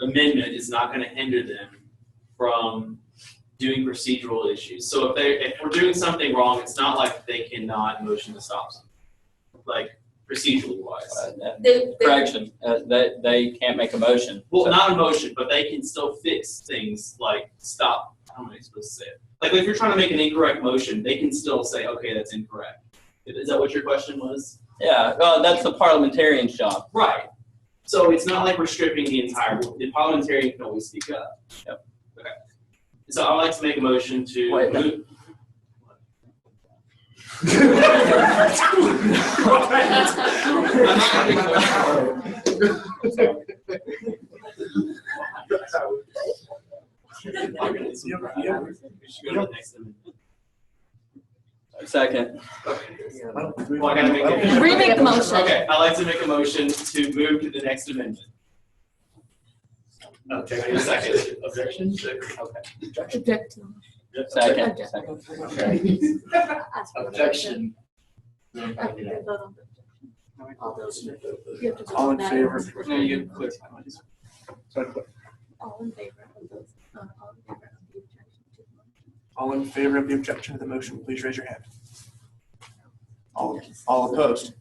amendment is not going to hinder them from doing procedural issues. So if we're doing something wrong, it's not like they cannot motion to stop something, procedurally wise. Correction, they can't make a motion. Well, not a motion, but they can still fix things like stop. How am I supposed to say it? If you're trying to make an incorrect motion, they can still say, okay, that's incorrect. Is that what your question was? Yeah, well, that's the parliamentarian's job. Right. So it's not like we're stripping the entire, the parliamentarian can always speak up. Yep. Okay. So I'd like to make a motion to move. Second. Well, I gotta make it. Remake the motion. Okay, I'd like to make a motion to move to the next amendment. Okay, I need a second. Objection? Okay. Object. Second. Okay. Objection. All in favor? No, you get clear. All in favor of those, All in favor of the objection to the motion, please raise your hand. All opposed?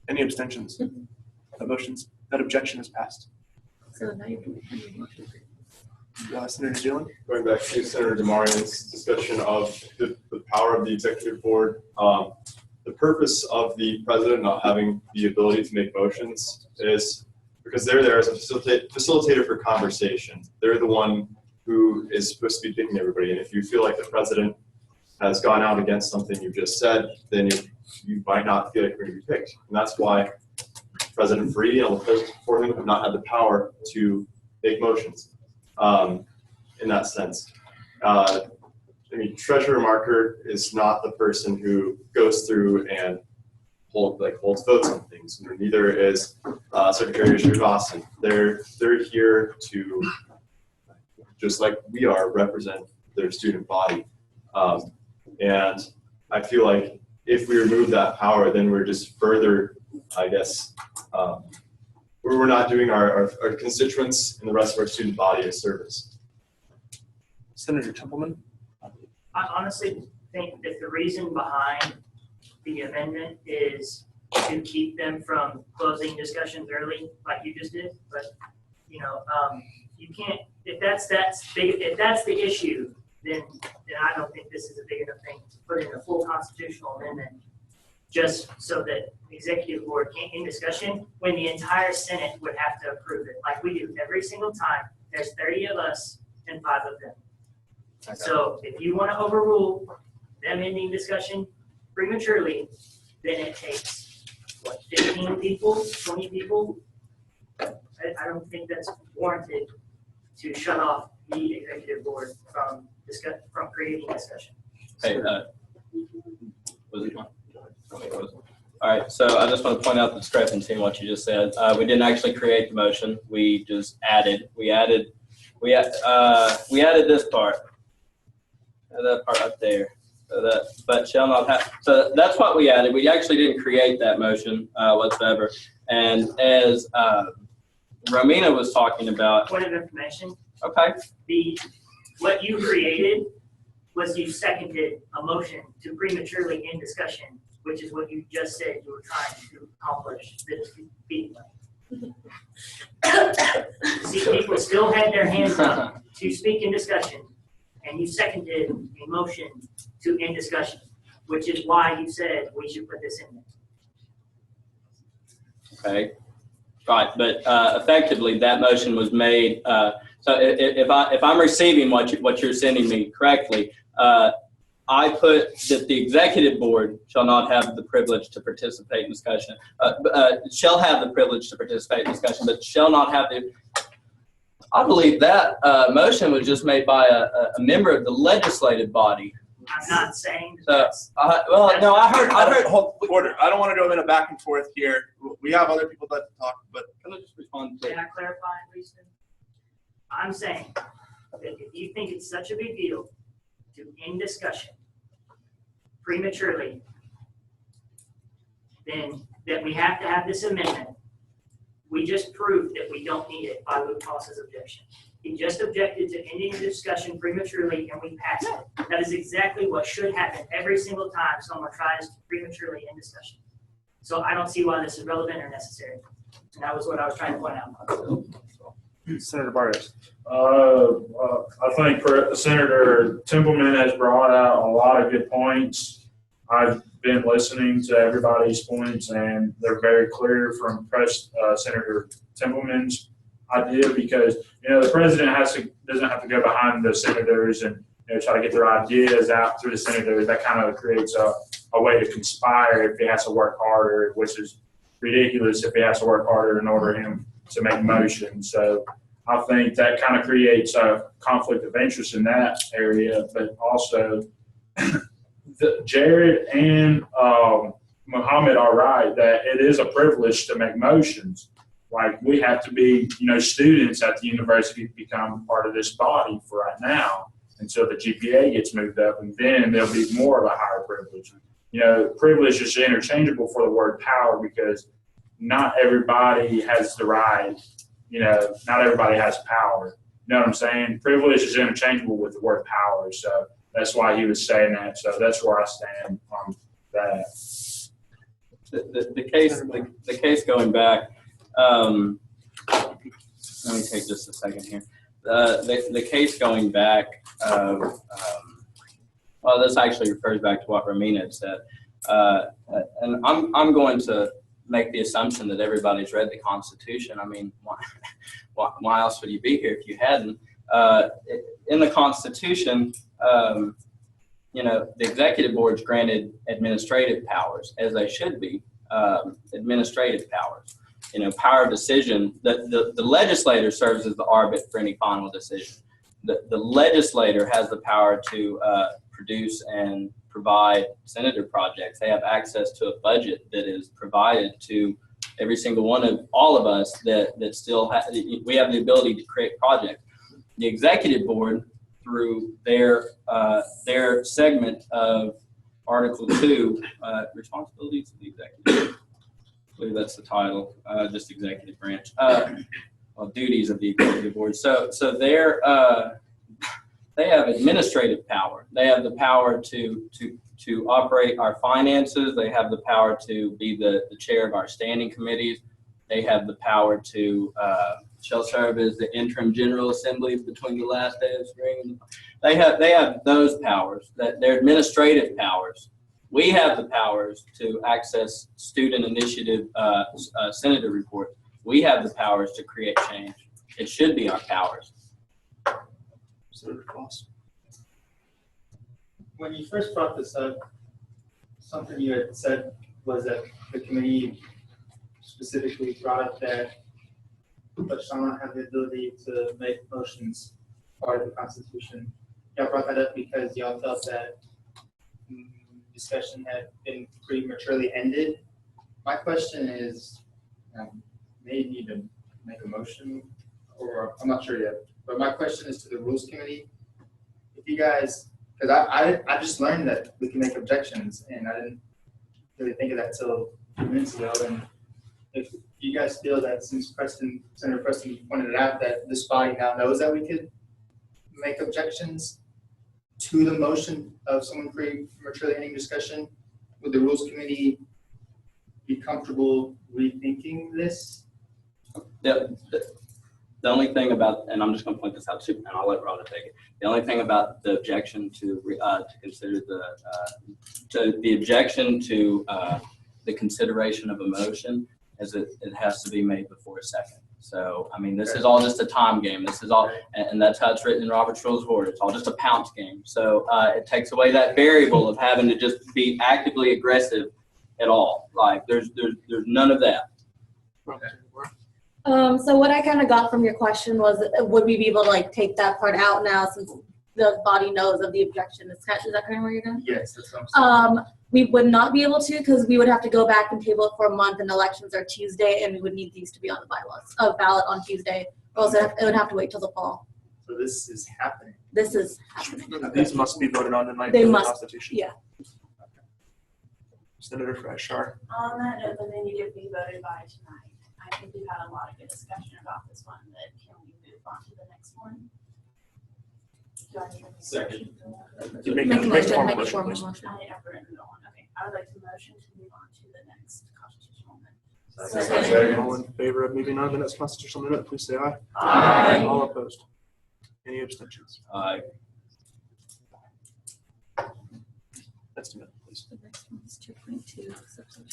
Any abstentions? That objection is passed. So now you can motion. Senator Zealand? Going back to Senator DeMarian's discussion of the power of the executive board, the purpose of the president not having the ability to make motions is because they're there as a facilitator for conversation. They're the one who is supposed to be picking everybody. And if you feel like the president has gone out against something you just said, then you might not feel like you're going to be picked. And that's why President Free and the president before him have not had the power to make motions in that sense. Treasurer Marker is not the person who goes through and holds votes on things. And neither is Secretary Srinivasan. They're here to, just like we are, represent their student body. And I feel like if we remove that power, then we're just further, I guess, we're not doing our constituents and the rest of our student body a service. Senator Templeman? I honestly think that the reason behind the amendment is to keep them from closing discussions early, like you just did. But you can't. If that's the issue, then I don't think this is a big enough thing to put in a full constitutional amendment just so that the executive board can't in discussion when the entire Senate would have to approve it, like we do every single time. There's 30 of us and 5 of them. Okay. So if you want to overrule them ending discussion prematurely, then it takes 15 people, 20 people. I don't think that's warranted to shut off the executive board from creating discussion. Hey, was it one? All right, so I just want to point out the discrepancy in what you just said. We didn't actually create the motion. We just added. We added this part. that part up there. So that, but shall not have, so that's what we added. We actually didn't create that motion whatsoever. And as Romina was talking about. Point of information. Okay. What you created was you seconded a motion to prematurely end discussion, which is what you just said you were trying to accomplish this feat. See, people still had their hands up to speak in discussion, and you seconded a motion to end discussion, which is why you said we should put this in there. Okay. Right, but effectively that motion was made. So if I'm receiving what you're sending me correctly, I put that the executive board shall not have the privilege to participate in discussion. Shall have the privilege to participate in discussion, but shall not have the. I believe that motion was just made by a member of the legislative body. I'm not saying that. Well, no, I heard. Order. I don't want to go in a back and forth here. We have other people that talk, but can I just respond? Can I clarify, Lisa? I'm saying that if you think it's such a big deal to end discussion prematurely, then that we have to have this amendment. We just proved that we don't need it by Luke Moss's objection. He just objected to ending the discussion prematurely, and we passed it. That is exactly what should happen every single time someone tries to prematurely end discussion. So I don't see why this is relevant or necessary. And that was what I was trying to point out. Senator Barrios. I think Senator Templeman has brought out a lot of good points. I've been listening to everybody's points, and they're very clear from Senator Templeman's idea, because the president doesn't have to go behind the senators and try to get their ideas out through the senators. That kind of creates a way to conspire if he has to work harder, which is ridiculous if he has to work harder in order him to make motions. So I think that kind of creates a conflict of interest in that area, but also Jared and Muhammad are right that it is a privilege to make motions. Like, we have to be, students at the university to become part of this body for right now until the GPA gets moved up, and then there'll be more of a higher privilege. Privilege is interchangeable for the word power, because not everybody has the right, not everybody has power. You know what I'm saying? Privilege is interchangeable with the word power. So that's why he was saying that. So that's where I stand on that. The case going back, let me take just a second here. The case going back, well, this actually refers back to what Romina had said. And I'm going to make the assumption that everybody's read the Constitution. I mean, why else would you be here if you hadn't? In the Constitution, the executive board's granted administrative powers, as they should be, administrative powers. Power of decision. The legislator serves as the arbiter for any final decision. The legislator has the power to produce and provide senator projects. They have access to a budget that is provided to every single one of all of us that still we have the ability to create projects. The executive board, through their segment of Article 2, responsibilities of the executive. I believe that's the title, just executive branch. Duties of the executive board. So they have administrative power. They have the power to operate our finances. They have the power to be the chair of our standing committees. They have the power to shall serve as the interim general assembly between the last day of spring. They have those powers. That they're administrative powers. We have the powers to access student initiative senator reports. We have the powers to create change. It should be our powers. When you first brought this up, something you had said was that the committee specifically brought up that shall not have the ability to make motions part of the Constitution. Y'all brought that up because y'all felt that discussion had been prematurely ended. My question is, may need to make a motion, or I'm not sure yet, but my question is to the Rules Committee. If you guys Because I just learned that we can make objections, and I didn't really think of that till a few minutes ago. And if you guys feel that since Senator Preston pointed it out, that this body now knows that we could make objections to the motion of someone prematurely ending discussion, would the Rules Committee be comfortable rethinking this? The only thing about, and I'm just going to point this out too, and I'll let Rhonda take it. The only thing about the objection to consider the objection to the consideration of a motion is that it has to be made before a second. So, I mean, this is all just a time game. This is all, and that's how it's written in Robert's Rules of Order. It's all just a pounce game. So it takes away that variable of having to just be actively aggressive at all. Like there's none of that. So what I kind of got from your question was, would we be able to like take that part out now since the body knows of the objection? Is that kind of where you're going? Yes, that's what I'm saying. We would not be able to because we would have to go back and table it for a month, and elections are Tuesday, and we would need these to be on the ballot on Tuesday, or else it would have to wait till the fall. So this is happening. This is happening. These must be voted on tonight. They for the must. Constitution. Yeah. Senator Freshar. On that note, but then you get be voted by tonight. I think we've had a lot of good discussion about this one, but can we move on to the next one? Do I need a Second. You Make a formal motion. I never written on. Okay, I would like to motion to move on to the next constitutional amendment. Second. All in favor of moving on to the next constitutional amendment, please say aye. Aye. All opposed? Any abstentions? Aye. Next amendment, please. The next one is 2.2, subsection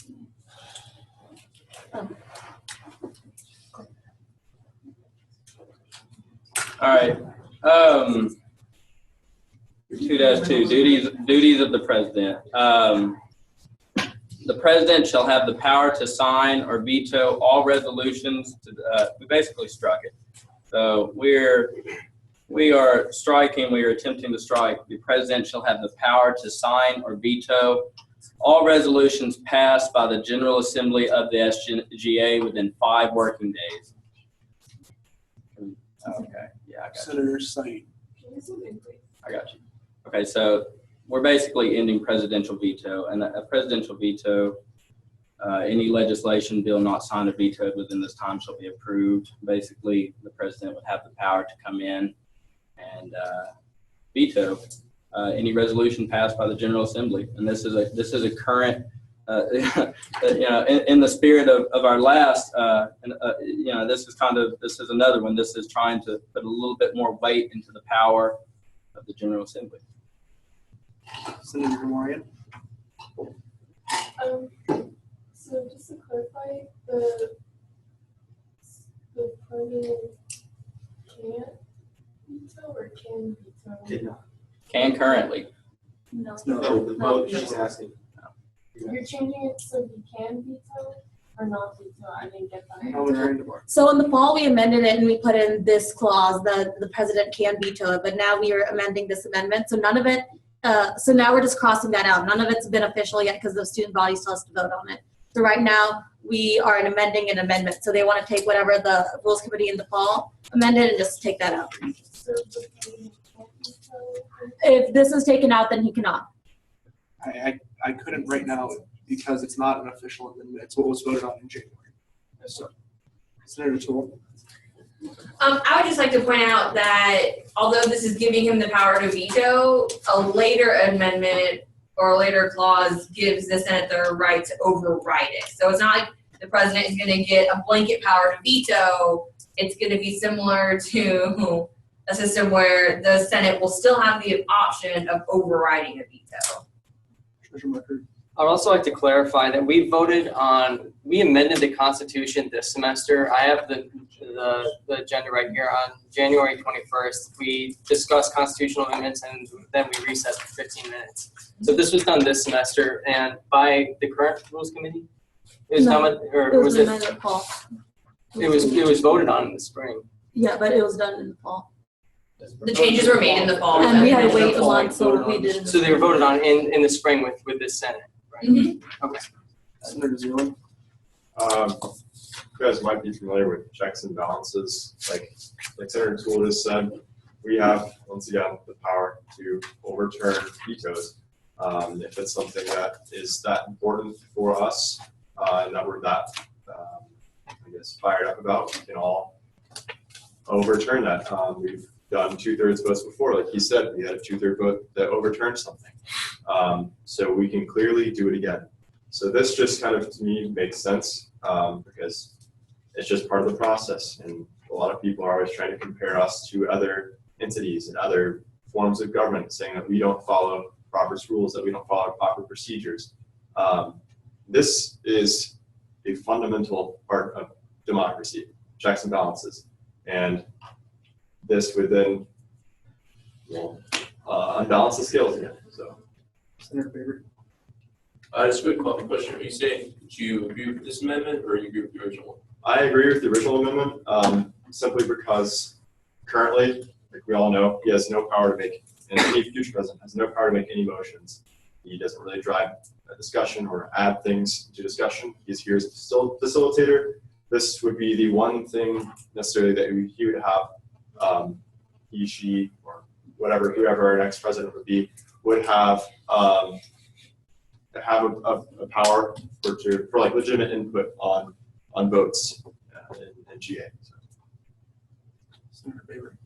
A. Oh. All right. 2-2, duties of the president. The president shall have the power to sign or veto all resolutions. We basically struck it. So we are attempting to strike. The president shall have the power to sign or veto all resolutions passed by the General Assembly of the SGA within 5 working days. Okay, yeah, I got you. Senator Said. I got you. Okay, so we're basically ending presidential veto, and a presidential veto, any legislation bill not signed or vetoed within this time shall be approved. Basically, the president would have the power to come in and veto any resolution passed by the General Assembly. And this is a current, in the spirit of our last, this is another one. This is trying to put a little bit more weight into the power of the General Assembly. Senator Moran. So just to clarify, the president can't veto or can veto? Can currently. No. The vote she's asking. You're changing it so he can veto or not veto? I didn't get that. So in the fall, we amended it and we put in this clause that the president can veto it, but now we are amending this amendment. So none of it, so now we're just crossing that out. None of it's been official yet because the student body still has to vote on it. So right now, we are amending an amendment. So they want to take whatever the Rules Committee in the fall amended and just take that out. So the president can't veto? If this is taken out, then he cannot. I couldn't right now because it's not an official amendment. It's what was voted on in January. So, Senator Toole. I would just like to point out that although this is giving him the power to veto, a later amendment or a later clause gives the Senate the right to override it. So it's not like the president is going to get a blanket power to veto. It's going to be similar to a system where the Senate will still have the option of overriding a veto. I would also like to clarify that we amended the Constitution this semester. I have the agenda right here. On January 21st, we discussed constitutional amendments and then we recessed for 15 minutes. So this was done this semester, and by the current Rules Committee? It was voted on in the spring. Yeah, but it was done in the fall. The changes were made in the fall. And we had to wait a month, so we did. So they were voted on in the spring with this Senate, right? Mm-hmm. Okay. Senator Zeland. You guys might be familiar with checks and balances, like Senator Toole just said. we have, once again, the power to overturn vetoes. If it's something that is that important for us and that we're that, I guess, fired up about, we can all overturn that. We've done 2/3 votes before. Like he said, we had a 2/3 vote that overturned something. So we can clearly do it again. So this just kind of, to me, makes sense because it's just part of the process. And a lot of people are always trying to compare us to other entities and other forms of government, saying that we don't follow proper rules, that we don't follow proper procedures. This is a fundamental part of democracy, checks and balances. And this would then unbalance the scales again. So, Senator Baker. Just a quick question. Are you saying, do you agree with this amendment or you agree with the original one? I agree with the original amendment simply because currently, like we all know, he has no power to make, and any future president has no power to make any motions. He doesn't really drive a discussion or add things to discussion. He's here as a facilitator. This would be the one thing necessarily that he would have, he, she, or whatever, whoever our next president would be, would have a power for like legitimate input on votes in GA. So. Senator Baker.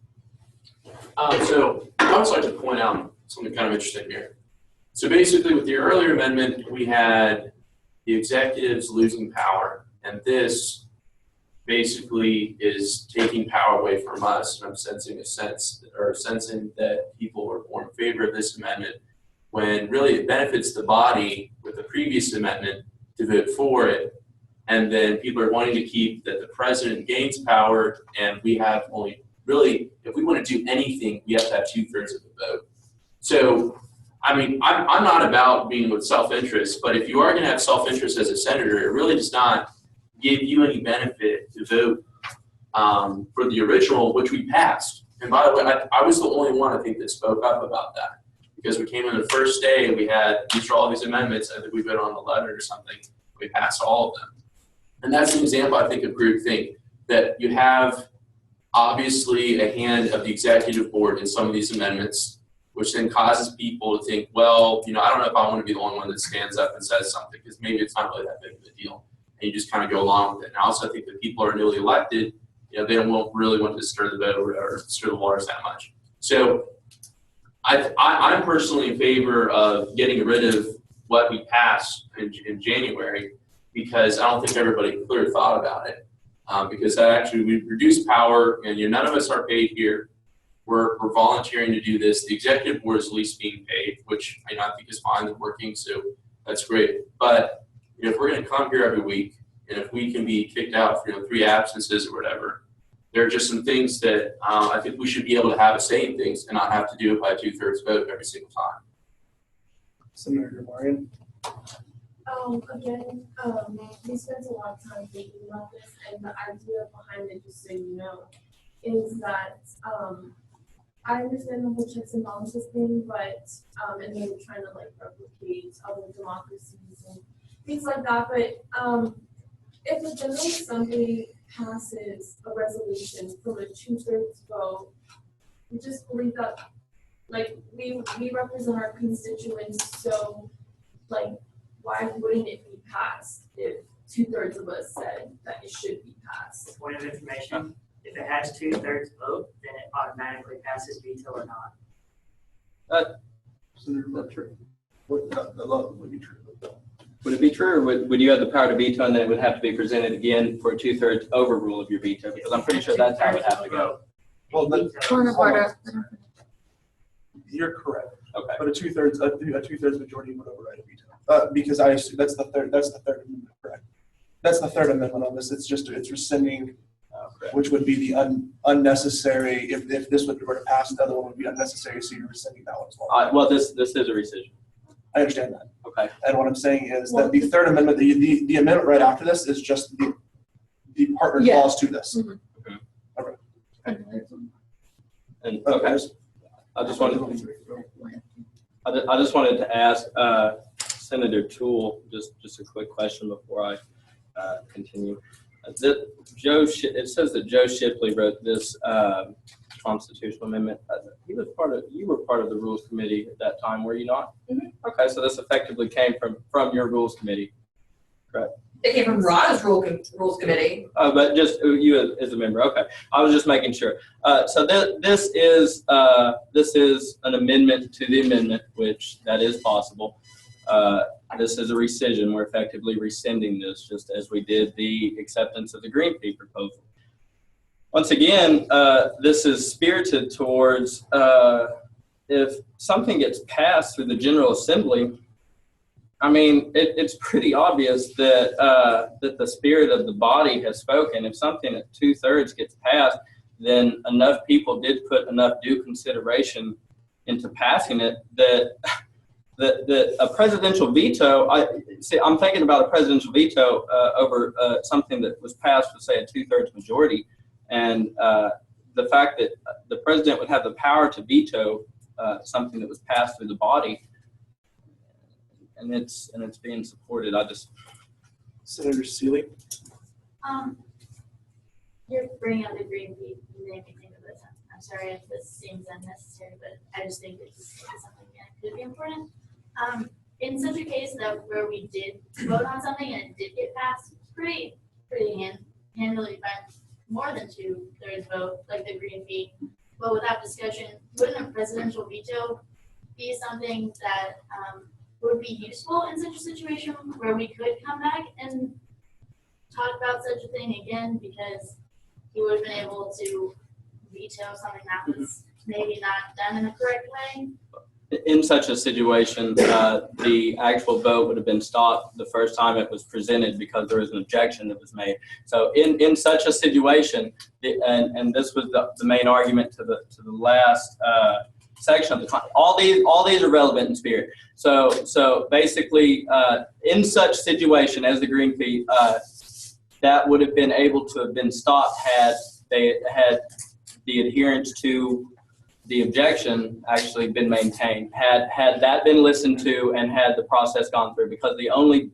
So I would like to point out something kind of interesting here. So basically with the earlier amendment, we had the executives losing power, and this basically is taking power away from us. And I'm sensing that people were more in favor of this amendment when really it benefits the body with the previous amendment to vote for it. And then people are wanting to keep that the president gains power, and we have only really, if we want to do anything, we have to have 2/3 of the vote. So, I mean, I'm not about being with self-interest, but if you are going to have self-interest as a senator, it really does not give you any benefit to vote for the original, which we passed. And by the way, I was the only one, I think, that spoke up about that. Because we came in the first day and we had, these are all these amendments, I think we voted on 11 or something, we passed all of them. And that's an example, I think, of groupthink, that you have obviously a hand of the executive board in some of these amendments, which then causes people to think, well, you know, I don't know if I want to be the only one that stands up and says something, because maybe it's not really that big of a deal. And you just kind of go along with it. And I also think that people are newly elected, you know, they don't really want to stir the boat or stir the waters that much. So I'm personally in favor of getting rid of what we passed in January, because I don't think everybody clearly thought about it. Because that actually we reduce power, and you know, none of us are paid here. We're volunteering to do this. The executive board is at least being paid, which I think is fine. They're working, so that's great. But you know, if we're going to come here every week, and if we can be kicked out for 3 absences or whatever, there are just some things that I think we should be able to have a say in things and not have to do it by a 2/3 vote every single time. Senator Marion. Again, we spent a lot of time thinking about this, and the idea behind it, just so you know, is that I understand the whole checks and balances thing, but and they were trying to like replicate other democracies and things like that. But if the General Assembly passes a resolution from a 2/3 vote, we just believe that like we represent our constituents, so like why wouldn't it be passed if 2/3 of us said that it should be passed? Point of information, if it has 2/3 vote, then it automatically passes veto or not. Senator Butcher. Would be true. Would it be true, or would you have the power to veto and then it would have to be presented again for a 2/3 overrule of your veto? Because I'm pretty sure that's how it would have to go. Well, Point of order. You're correct. Okay. But a 2/3 majority would override a veto. Because I assume that's the third amendment, correct? That's the third amendment on this. It's rescinding, which would be the unnecessary. If this were to pass, the other one would be unnecessary. So you're rescinding that one as well. Well, this is a rescission. I understand that. Okay. And what I'm saying is that the third amendment, the amendment right after this is just the partner clause to this. Mm-hmm. Okay. And okay. I just wanted to ask Senator Toole just a quick question before I continue. It says that Joe Shipley wrote this constitutional amendment. You were part of the Rules Committee at that time, were you not? Mhm. Okay, so this effectively came from your Rules Committee, correct? It came from Rod's Rules Committee. But just you as a member. Okay, I was just making sure. So this is an amendment to the amendment, which that is possible. This is a rescission. We're effectively rescinding this, just as we did the acceptance of the green fee proposal. Once again, this is spirited towards if something gets passed through the General Assembly, I mean, it's pretty obvious that that the spirit of the body has spoken. If something at 2/3 gets passed, then enough people did put enough due consideration into passing it that a presidential veto. I'm thinking about a presidential veto over something that was passed with, say, a 2/3 majority, and the fact that the president would have the power to veto something that was passed through the body. And it's being supported. Senator Seeley. You're bringing up the green fee. You made me think of this. I'm sorry if this seems unnecessary, but I just think it's something that could be important. In such a case that where we did vote on something and it did get passed, pretty handily by more than 2/3 vote, like the green fee, but without discussion, wouldn't a presidential veto be something that would be useful in such a situation where we could come back and talk about such a thing again, because he would have been able to veto something that was maybe not done in the correct way? In such a situation, the actual vote would have been stopped the first time it was presented because there was an objection that was made. So in such a situation, and this was the main argument to the last section of the con. All these are relevant in spirit. So basically, in such situation as the green fee, that would have been able to have been stopped had they had the adherence to the objection actually been maintained. Had that been listened to and had the process gone through, because the only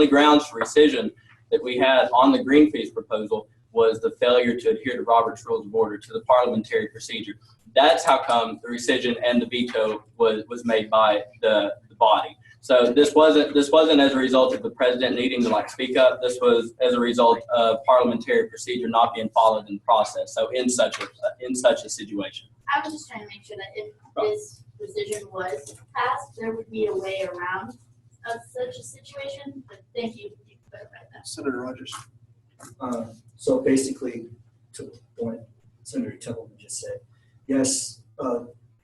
grounds for rescission that we had on the green fees proposal was the failure to adhere to Robert's Rules of Order, to the parliamentary procedure. That's how come the rescission and the veto was made by the body. So this wasn't as a result of the president needing to speak up. This was as a result of parliamentary procedure not being followed in the process. So in such a situation. I was just trying to make sure that if this decision was passed, there would be a way around such a situation. But thank you for clarifying that. Senator Rogers. So basically, to the point Senator Templeman just said, yes,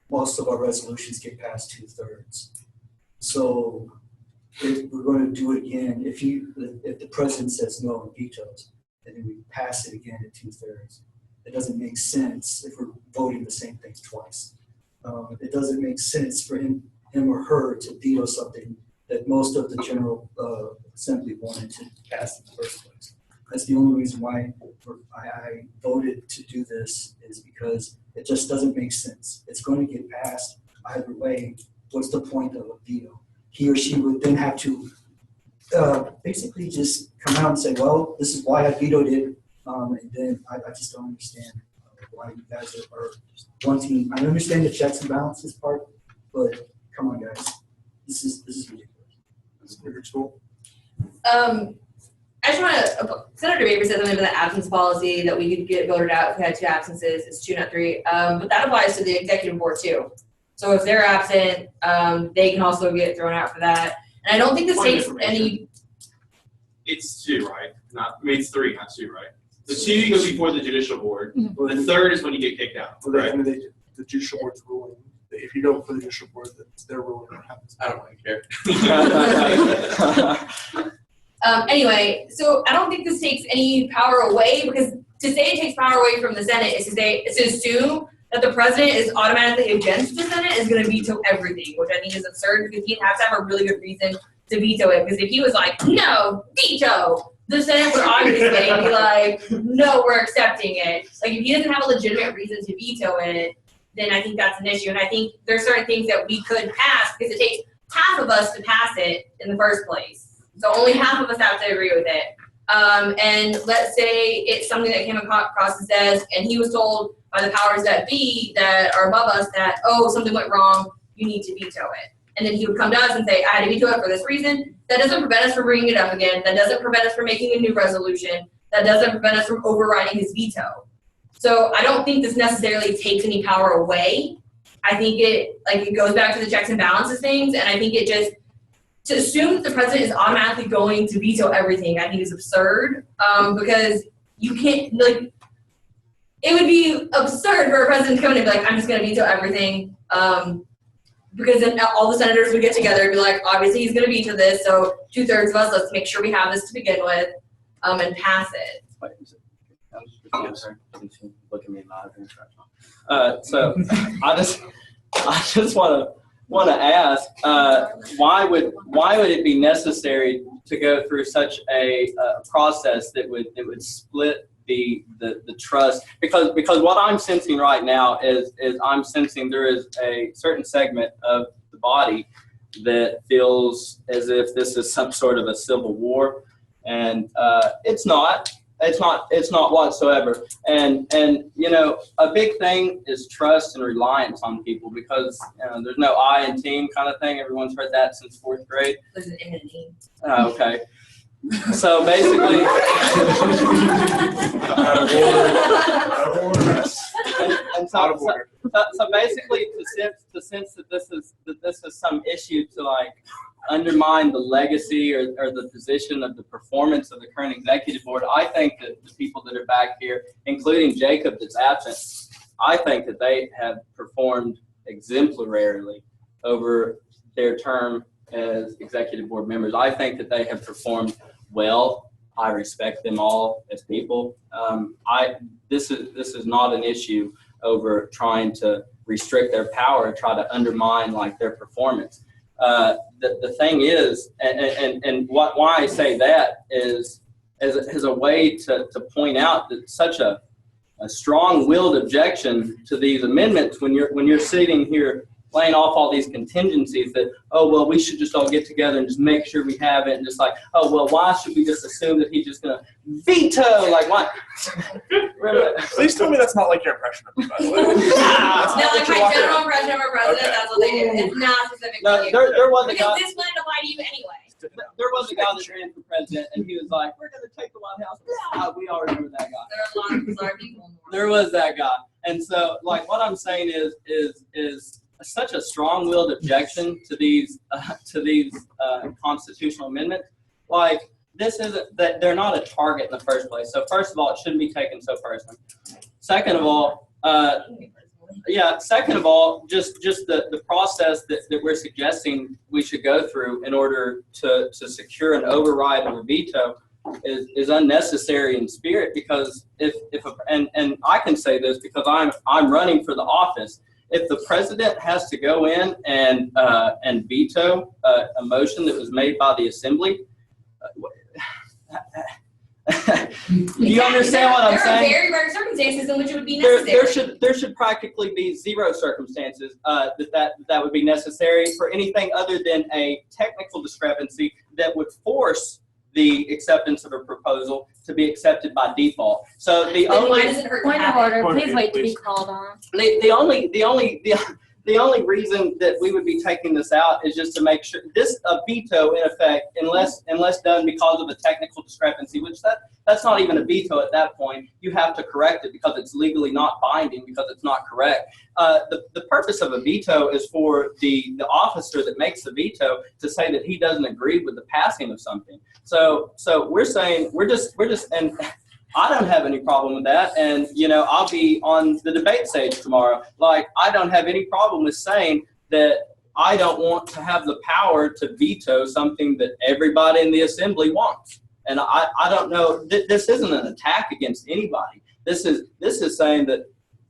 most of our resolutions get past 2/3. So if we're going to do it again, if the president says no and vetoes, and then we pass it again at 2/3, it doesn't make sense if we're voting the same things twice. It doesn't make sense for him or her to veto something that most of the General Assembly wanted to pass in the first place. That's the only reason why I voted to do this, is because it just doesn't make sense. It's going to get passed either way. What's the point of a veto? He or she would then have to basically just come out and say, well, this is why I vetoed it. And then I just don't understand why you guys are wanting. I understand the checks and balances part, but come on, guys, this is ridiculous. I just want to, Senator Baker said something about the absence policy that we could get voted out if we had 2 absences. It's 2, not 3. But that applies to the executive board too. So if they're absent, they can also get thrown out for that. And I don't think this takes any. It's 2, right? It's 3, not 2, right? The 2 goes before the judicial board. The 3rd is when you get kicked out. Well, Right? the judicial board's ruling. If you go for the judicial board, that's their ruling. What happens? I don't really care. Anyway, so I don't think this takes any power away, because to say it takes power away from the Senate is to assume that the president is automatically against the Senate is going to veto everything, which I think is absurd, because he'd have to have a really good reason to veto it. Because if he was like, no, veto, the Senate would obviously be like, no, we're accepting it. Like, if he doesn't have a legitimate reason to veto it, then I think that's an issue. And I think there's certain things that we could pass, because it takes half of us to pass it in the first place. So only half of us have to agree with it. And let's say it's something that came across his desk and he was told by the powers that be that are above us that, oh, something went wrong, you need to veto it. And then he would come to us and say, I had to veto it for this reason. That doesn't prevent us from bringing it up again. That doesn't prevent us from making a new resolution. That doesn't prevent us from overriding his veto. So I don't think this necessarily takes any power away. I think it goes back to the checks and balances things, and I think it just, to assume that the president is automatically going to veto everything, I think is absurd, because you can't, like, it would be absurd for a president to come in and be like, I'm just gonna veto everything, because then all the senators would get together and be like, obviously he's gonna veto this, so 2/3 of us, let's make sure we have this to begin with, and pass it. Look at me so I just want to ask, why would it be necessary to go through such a process that would split the trust? Because what I'm sensing right now is I'm sensing there is a certain segment of the body that feels as if this is some sort of a civil war, and it's not. It's not whatsoever. And you know, a big thing is trust and reliance on people, because there's no I in team kind of thing. Everyone's heard that since 4th grade. There's an M in team. Okay. So basically, so basically, to sense that this is some issue to like undermine the legacy or the position of the performance of the current executive board, I think that the people that are back here, including Jacob that's absent, I think that they have performed exemplarily over their term as executive board members. I think that they have performed well. I respect them all as people. This is not an issue over trying to restrict their power, try to undermine like their performance. The thing is, and why I say that is as a way to point out that such a strong-willed objection to these amendments when you're sitting here laying off all these contingencies that, oh, well, we should just all get together and just make sure we have it, and just like, oh, well, why should we just assume that he's just going to veto? Like, why? Please tell me that's not like your impression of me, by the way. No, like my general impression of our president, Okay. that's what they do. It's not specific No, to you. there was a Because guy. this wouldn't apply to you anyway. There was a guy that ran for president, and he was like, "We're going to take the White House." Yeah, we all remember that guy. There are a lot of bizarre people. There was that guy, and so like what I'm saying is such a strong-willed objection to these constitutional amendments. Like this isn't that they're not a target in the first place. So first of all, it shouldn't be taken so personally. Second of all, just the process that we're suggesting we should go through in order to secure an override of a veto is unnecessary in spirit, because and I can say this because I'm running for the office. If the president has to go in and veto a motion that was made by the assembly, do you understand what I'm saying? There are very rare circumstances in which it would be necessary. There should practically be zero circumstances that would be necessary for anything other than a technical discrepancy that would force the acceptance of a proposal to be accepted by default. So the Then only why does it hurt to Point of have it? order, please wait to be called on. the only reason that we would be taking this out is just to make sure this a veto in effect, unless done because of a technical discrepancy, which that's not even a veto at that point. You have to correct it because it's legally not binding because it's not correct. The purpose of a veto is for the officer that makes the veto to say that he doesn't agree with the passing of something. So we're saying we're just and I don't have any problem with that, and I'll be on the debate stage tomorrow. Like, I don't have any problem with saying that I don't want to have the power to veto something that everybody in the assembly wants. And I don't know. This isn't an attack against anybody. This is saying that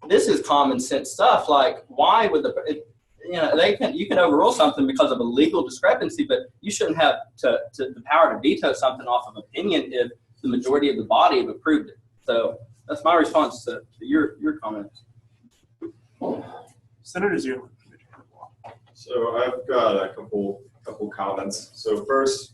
this is common sense stuff. Like, why would you can overrule something because of a legal discrepancy, but you shouldn't have the power to veto something off of opinion if the majority of the body have approved it. So that's my response to your comments. Senator Zierman. So I've got a couple comments. So first,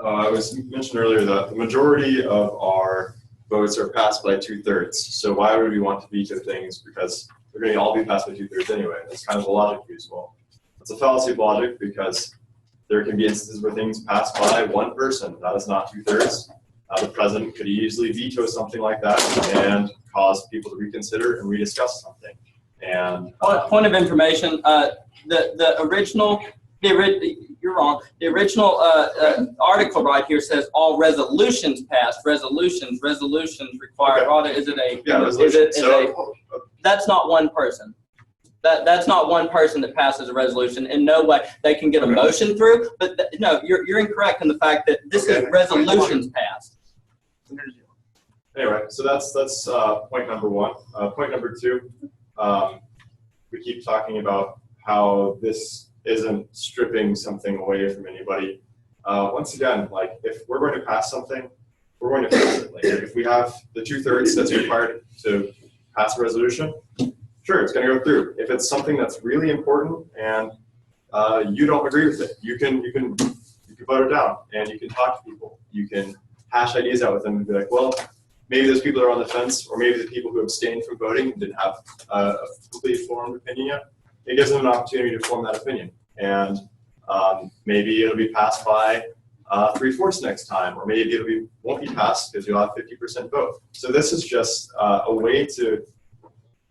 I was mentioned earlier that the majority of our votes are passed by 2/3. So why would we want to veto things? Because they're going to all be passed by 2/3 anyway. That's kind of the logic used. Well, it's a fallacy of logic because there can be instances where things pass by one person. That is not 2/3. The president could easily veto something like that and cause people to reconsider and rediscuss something. And point of information: the original. You're wrong. The original article right here says all resolutions passed. Resolutions require. Okay. Is it a? Yeah, resolution. That's not one person. That's not one person that passes a resolution. In no way they can get a motion through. But no, you're incorrect in the fact that this is resolutions passed. Anyway, so that's point number one. Point number two, we keep talking about how this isn't stripping something away from anybody. Once again, like if we're going to pass something, we're going to pass it. Like if we have the 2/3 that's required to pass a resolution, sure, it's going to go through. If it's something that's really important and you don't agree with it, you can vote it down and you can talk to people. You can hash ideas out with them and be like, well, maybe those people are on the fence, or maybe the people who abstained from voting didn't have a completely formed opinion yet. It gives them an opportunity to form that opinion. And maybe it'll be passed by 3/4 next time, or maybe won't be passed because you'll have 50% vote. So this is just a way to,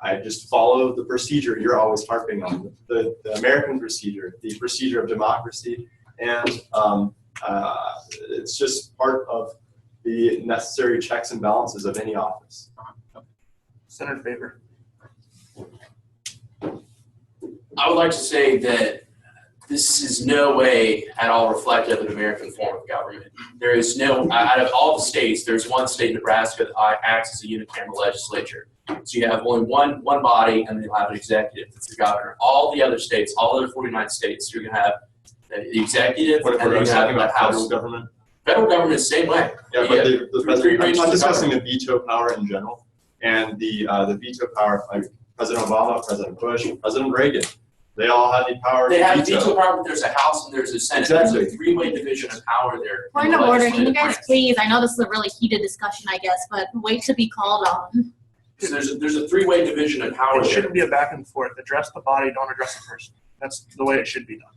I just follow the procedure you're always harping on, the American procedure, the procedure of democracy, and it's just part of the necessary checks and balances of any office. Senator Faber. I would like to say that this is no way at all reflective of an American form of government. There is no, out of all the states, there's one state, Nebraska, that acts as a unicameral legislature. So you have only one body, and then you'll have an executive, that's the governor. All the other states, all other 49 states, you're going to have the executive, What if and we're then you have talking about the House. federal government? Federal government is the same way. Yeah, but the president, I'm not discussing government. the veto power in general, and the veto power, like President Obama, President Bush, President Reagan, they all had the power They to have veto. veto power, but there's a House and there's a Senate. Exactly. There's a three-way division of power there. Point of order, can you guys please, I know this is a really heated discussion, I guess, but wait to be called on. So there's a three-way division of power It there. shouldn't be a back and forth. Address the body, don't address the person. That's the way it should be done.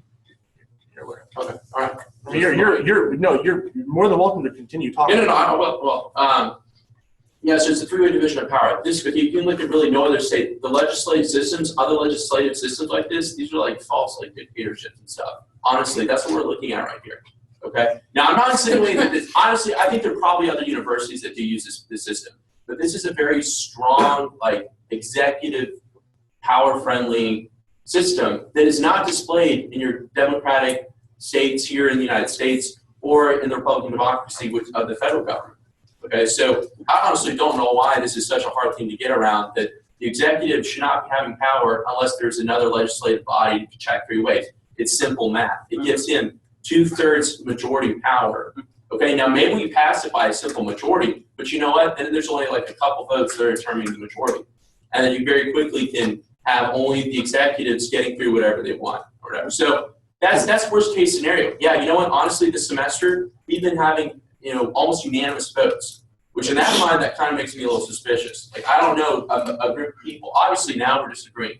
Okay, all right. I mean, you're more than welcome to continue talking. Yes, it's a three-way division of power. This, if you can look at really no other state, the legislative systems, other legislative systems like this, these are like false, like dictatorships and stuff. Honestly, that's what we're looking at right here. Okay. Now, I'm not insinuating that this. Honestly, I think there are probably other universities that do use this system, but this is a very strong, like executive, power-friendly system that is not displayed in your democratic states here in the United States or in the Republican democracy of the federal government. Okay, so I honestly don't know why this is such a hard thing to get around, that the executive should not be having power unless there's another legislative body to check three ways. It's simple math. It gives him 2/3 majority power. Okay, now maybe we pass it by a simple majority, but you know what? Then there's only like a couple votes that are determining the majority. And then you very quickly can have only the executives getting through whatever they want or whatever. So that's worst case scenario. Yeah, you know what? Honestly, this semester, we've been having almost unanimous votes, which in that mind, that kind of makes me a little suspicious. Like, I don't know a group of people. Obviously, now we're disagreeing,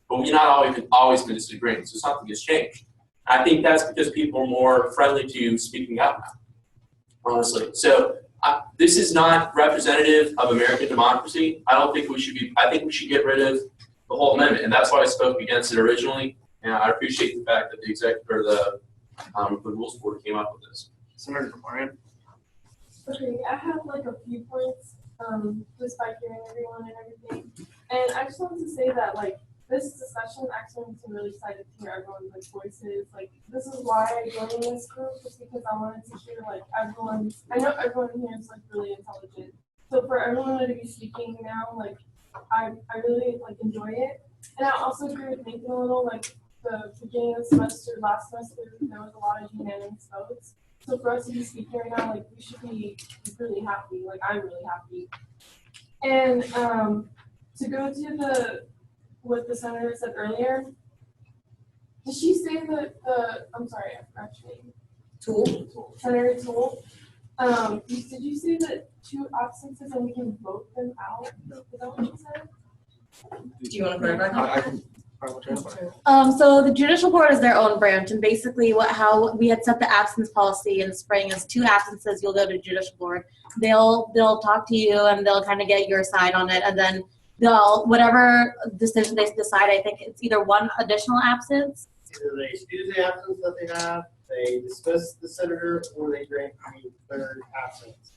but we've not always been disagreeing, so something has changed. I think that's because people are more friendly to speaking up now, honestly. So this is not representative of American democracy. I think we should get rid of the whole amendment, and that's why I spoke against it originally. And I appreciate the fact that the rules board came up with this. Senator Marion. Okay, I have like a few points, just by hearing everyone and everything. And I just wanted to say that like this discussion actually makes me really excited to hear everyone's like voices. Like this is why I joined this group, just because I wanted to hear like everyone. I know everyone here is like really intelligent. So for everyone to be speaking now, like I really like enjoy it. And I also agree with Nathan a little, like the beginning of the semester, last semester, there was a lot of unanimous votes. So for us to be speaking right now, like we should be really happy. Like I'm really happy. And to go to what the senator said earlier, did she say that I'm sorry, I forgot your name. Senator Toole. Did you say that 2 absences and we can vote them out? Is that what you said? Do you want to clarify? So the judicial board is their own branch, and basically how we had set the absence policy in the spring is 2 absences, you'll go to judicial board. They'll talk to you and they'll kind of get your side on it, and then they'll, whatever decision they decide, I think it's either 1 additional absence. Either they excuse the absence that they have, they dismiss the senator, or they grant a 3rd absence.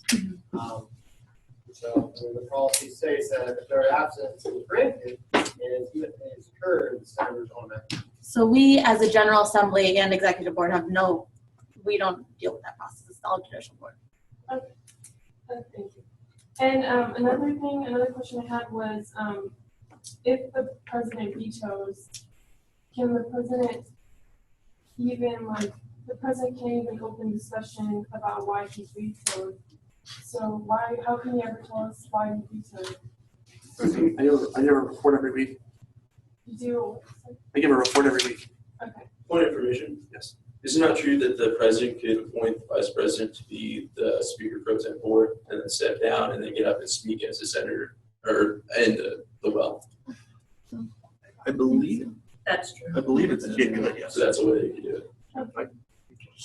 So the policy states that if their absence is granted and it's occurred, the senator's on that. So we, as a General Assembly and Executive Board, we don't deal with that process. It's all judicial board. Okay. Thank you. And another question I had was, if the president vetoes, can the president even the president can't even open discussion about why he vetoed? So how can you ever tell us why you vetoed? I give a report every week. You do? I give a report every week. Okay. Point of information. Yes. Is it not true that the president could appoint the vice president to be the speaker pro tempore and then step down and then get up and speak as a senator and the well? I believe. That's true. I believe it's a genuine, yes. So that's a way they could do it.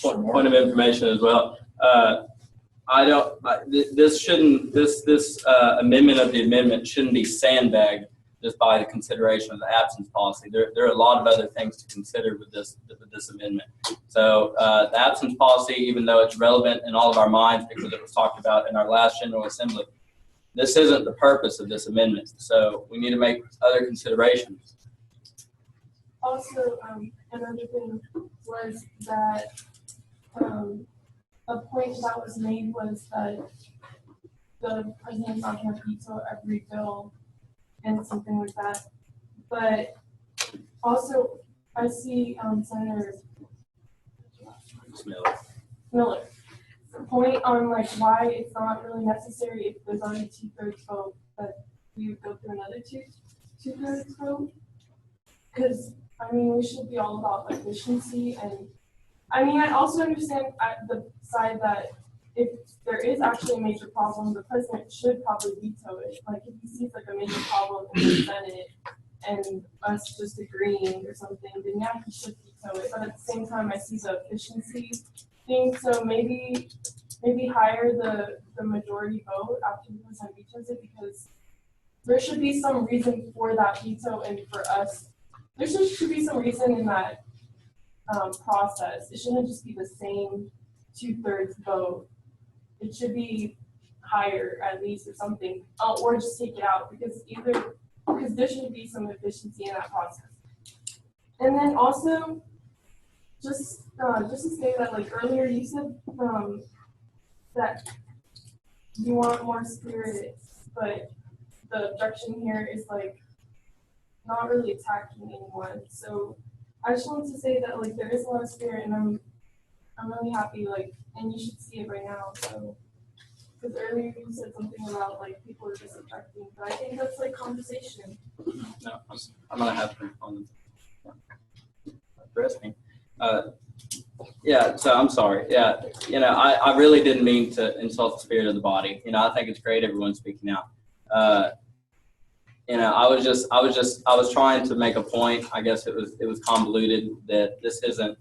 Point of information as well. This amendment of the amendment shouldn't be sandbagged just by the consideration of the absence policy. There are a lot of other things to consider with this amendment. So the absence policy, even though it's relevant in all of our minds because it was talked about in our last General Assembly, this isn't the purpose of this amendment. So we need to make other considerations. Also, another thing was that a point that was made was that the president's not going to veto every bill and something like that. But also, I see Senator Miller point on why it's not really necessary if there's already 2/3 vote that we would go through another 2/3 vote. Because we should be all about efficiency, and I also understand the side that if there is actually a major problem, the president should probably veto it. If he sees a major problem in the Senate and us just agreeing or something, then yeah, he should veto it. But at the same time, I see the efficiency thing. So maybe hire the majority vote after the president vetoes it, because there should be some reason for that veto, and for us, there should be some reason in that process. It shouldn't just be the same 2/3 vote. It should be higher at least, or something, or just take it out, because there should be some efficiency in that process. And then also, just to say that, earlier you said that you want more spirit, but the objection here is not really attacking anyone. So I just wanted to say that there is a lot of spirit, and I'm really happy, and you should see it right now. So, because earlier you said something about people are just objecting, but I think that's conversation. No, I'm gonna have to address me. Yeah, so I'm sorry. Yeah, I really didn't mean to insult the spirit of the body. I think it's great everyone's speaking out. I was trying to make a point. I guess it was convoluted, that this isn't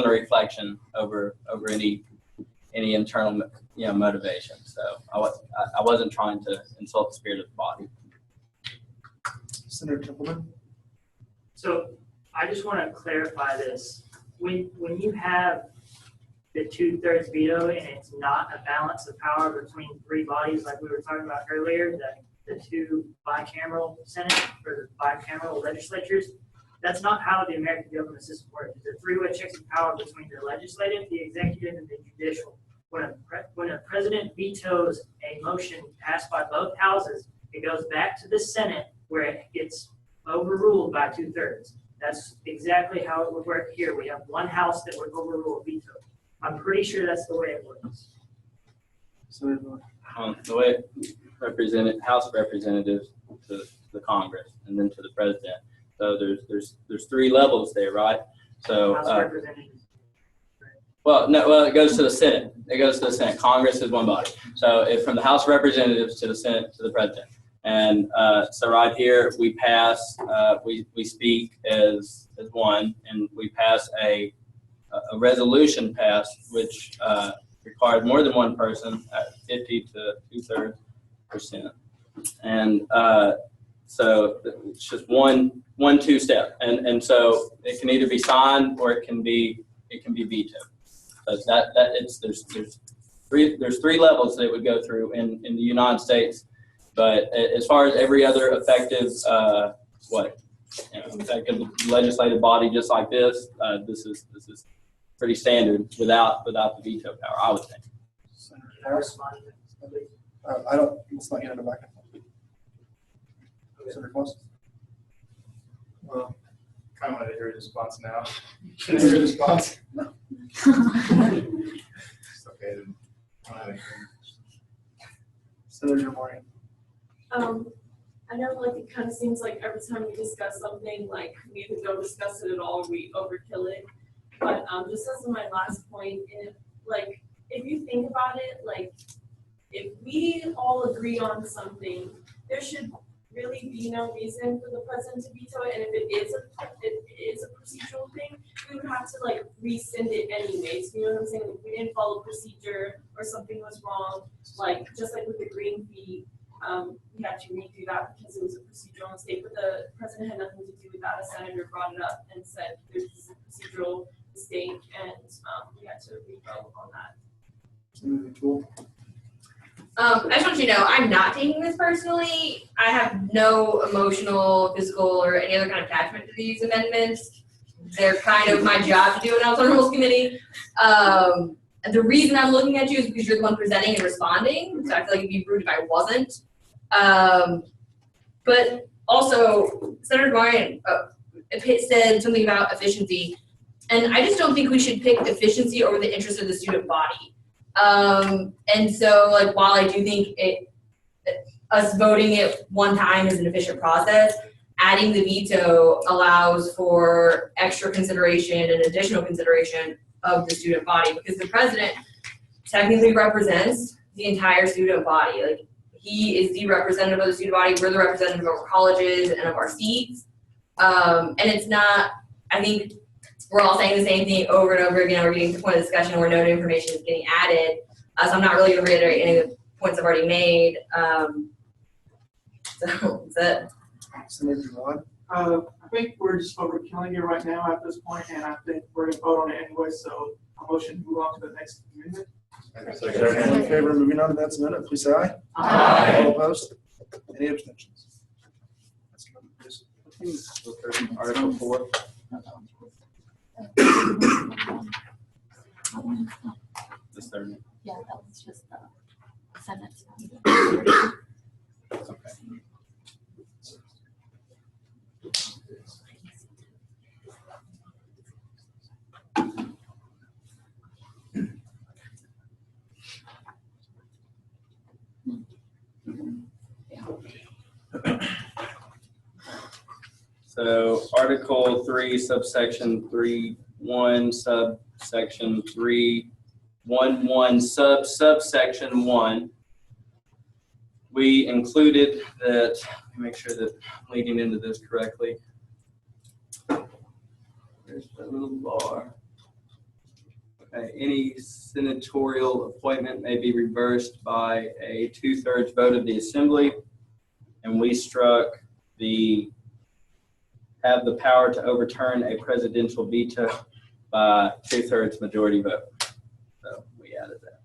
a reflection over any internal motivation. So I wasn't trying to insult the spirit of the body. Senator Templeman. So I just want to clarify this. When you have the 2/3 veto and it's not a balance of power between 3 bodies like we were talking about earlier, that the 2 bicameral Senate or the bicameral legislatures, that's not how the American government system works. It's a 3-way checks of power between the legislative, the executive, and the judicial. When a president vetoes a motion passed by both houses, it goes back to the Senate where it gets overruled by 2/3. That's exactly how it would work here. We have one house that would overrule a veto. I'm pretty sure that's the way it works. The way House Representatives to the Congress and then to the President. So there's 3 levels there, right? So House Representatives. Well, no, well, it goes to the Senate. It goes to the Senate. Congress is one body. So if from the House of Representatives to the Senate to the President. And so right here, we pass, we speak as one, and we pass a resolution passed, which requires more than one person at 50 to 2/3%. And so it's just one two-step. And so it can either be signed or it can be vetoed. So there's three levels that it would go through in the United States. But as far as every other effective effective legislative body just like this, this is pretty standard without the veto power, I would think. Senator Harris? I don't. It's not yet in the back. Senator Claus? Well, kind of want to hear your response now. Can I hear your response? No. It's okay. Then. Senator Moore. I know like it kind of seems like every time we discuss something, like we either don't discuss it at all or we overkill it. But just as my last point, if you think about it, like if we all agree on something, there should really be no reason for the president to veto it. And if it is a procedural thing, we would have to like rescind it anyways. You know what I'm saying? If we didn't follow procedure or something was wrong, like just like with the green fee, we had to redo that because it was a procedural mistake. But the president had nothing to do with that. A senator brought it up and said there's a procedural mistake, and we had to revote on that. I just want you to know I'm not taking this personally. I have no emotional, physical, or any other kind of attachment to these amendments. They're kind of my job to do an outside rules committee. And the reason I'm looking at you is because you're the one presenting and responding. So I feel like it'd be rude if I wasn't. But also, Senator Ryan said something about efficiency. And I just don't think we should pick efficiency over the interest of the student body. And so, like, while I do think us voting it one time is an efficient process, adding the veto allows for extra consideration and additional consideration of the student body, because the president technically represents the entire student body. Like, he is the representative of the student body. We're the representative of our colleges and of our seats. And it's not, I think we're all saying the same thing over and over again. We're getting to the point of discussion where no new information is getting added. So I'm not really going to reiterate any of the points I've already made. So that's it. Senator Juwan? I think we're just overkilling it right now at this point, and I think we're going to vote on it anyway, so a motion to move on to the next amendment. All in favor of moving on to that amendment, please say aye. Aye. All opposed? Any abstentions? Article 4. This third. Yeah, that was just the sentence. Okay. So Article 3, subsection 3.1, subsection 3.1.1, subsection 1. We included that, let me make sure that I'm leading into this correctly. There's that little bar. Okay, any senatorial appointment may be reversed by a 2/3 vote of the assembly. And we struck have the power to overturn a presidential veto by 2/3 majority vote. So we added that.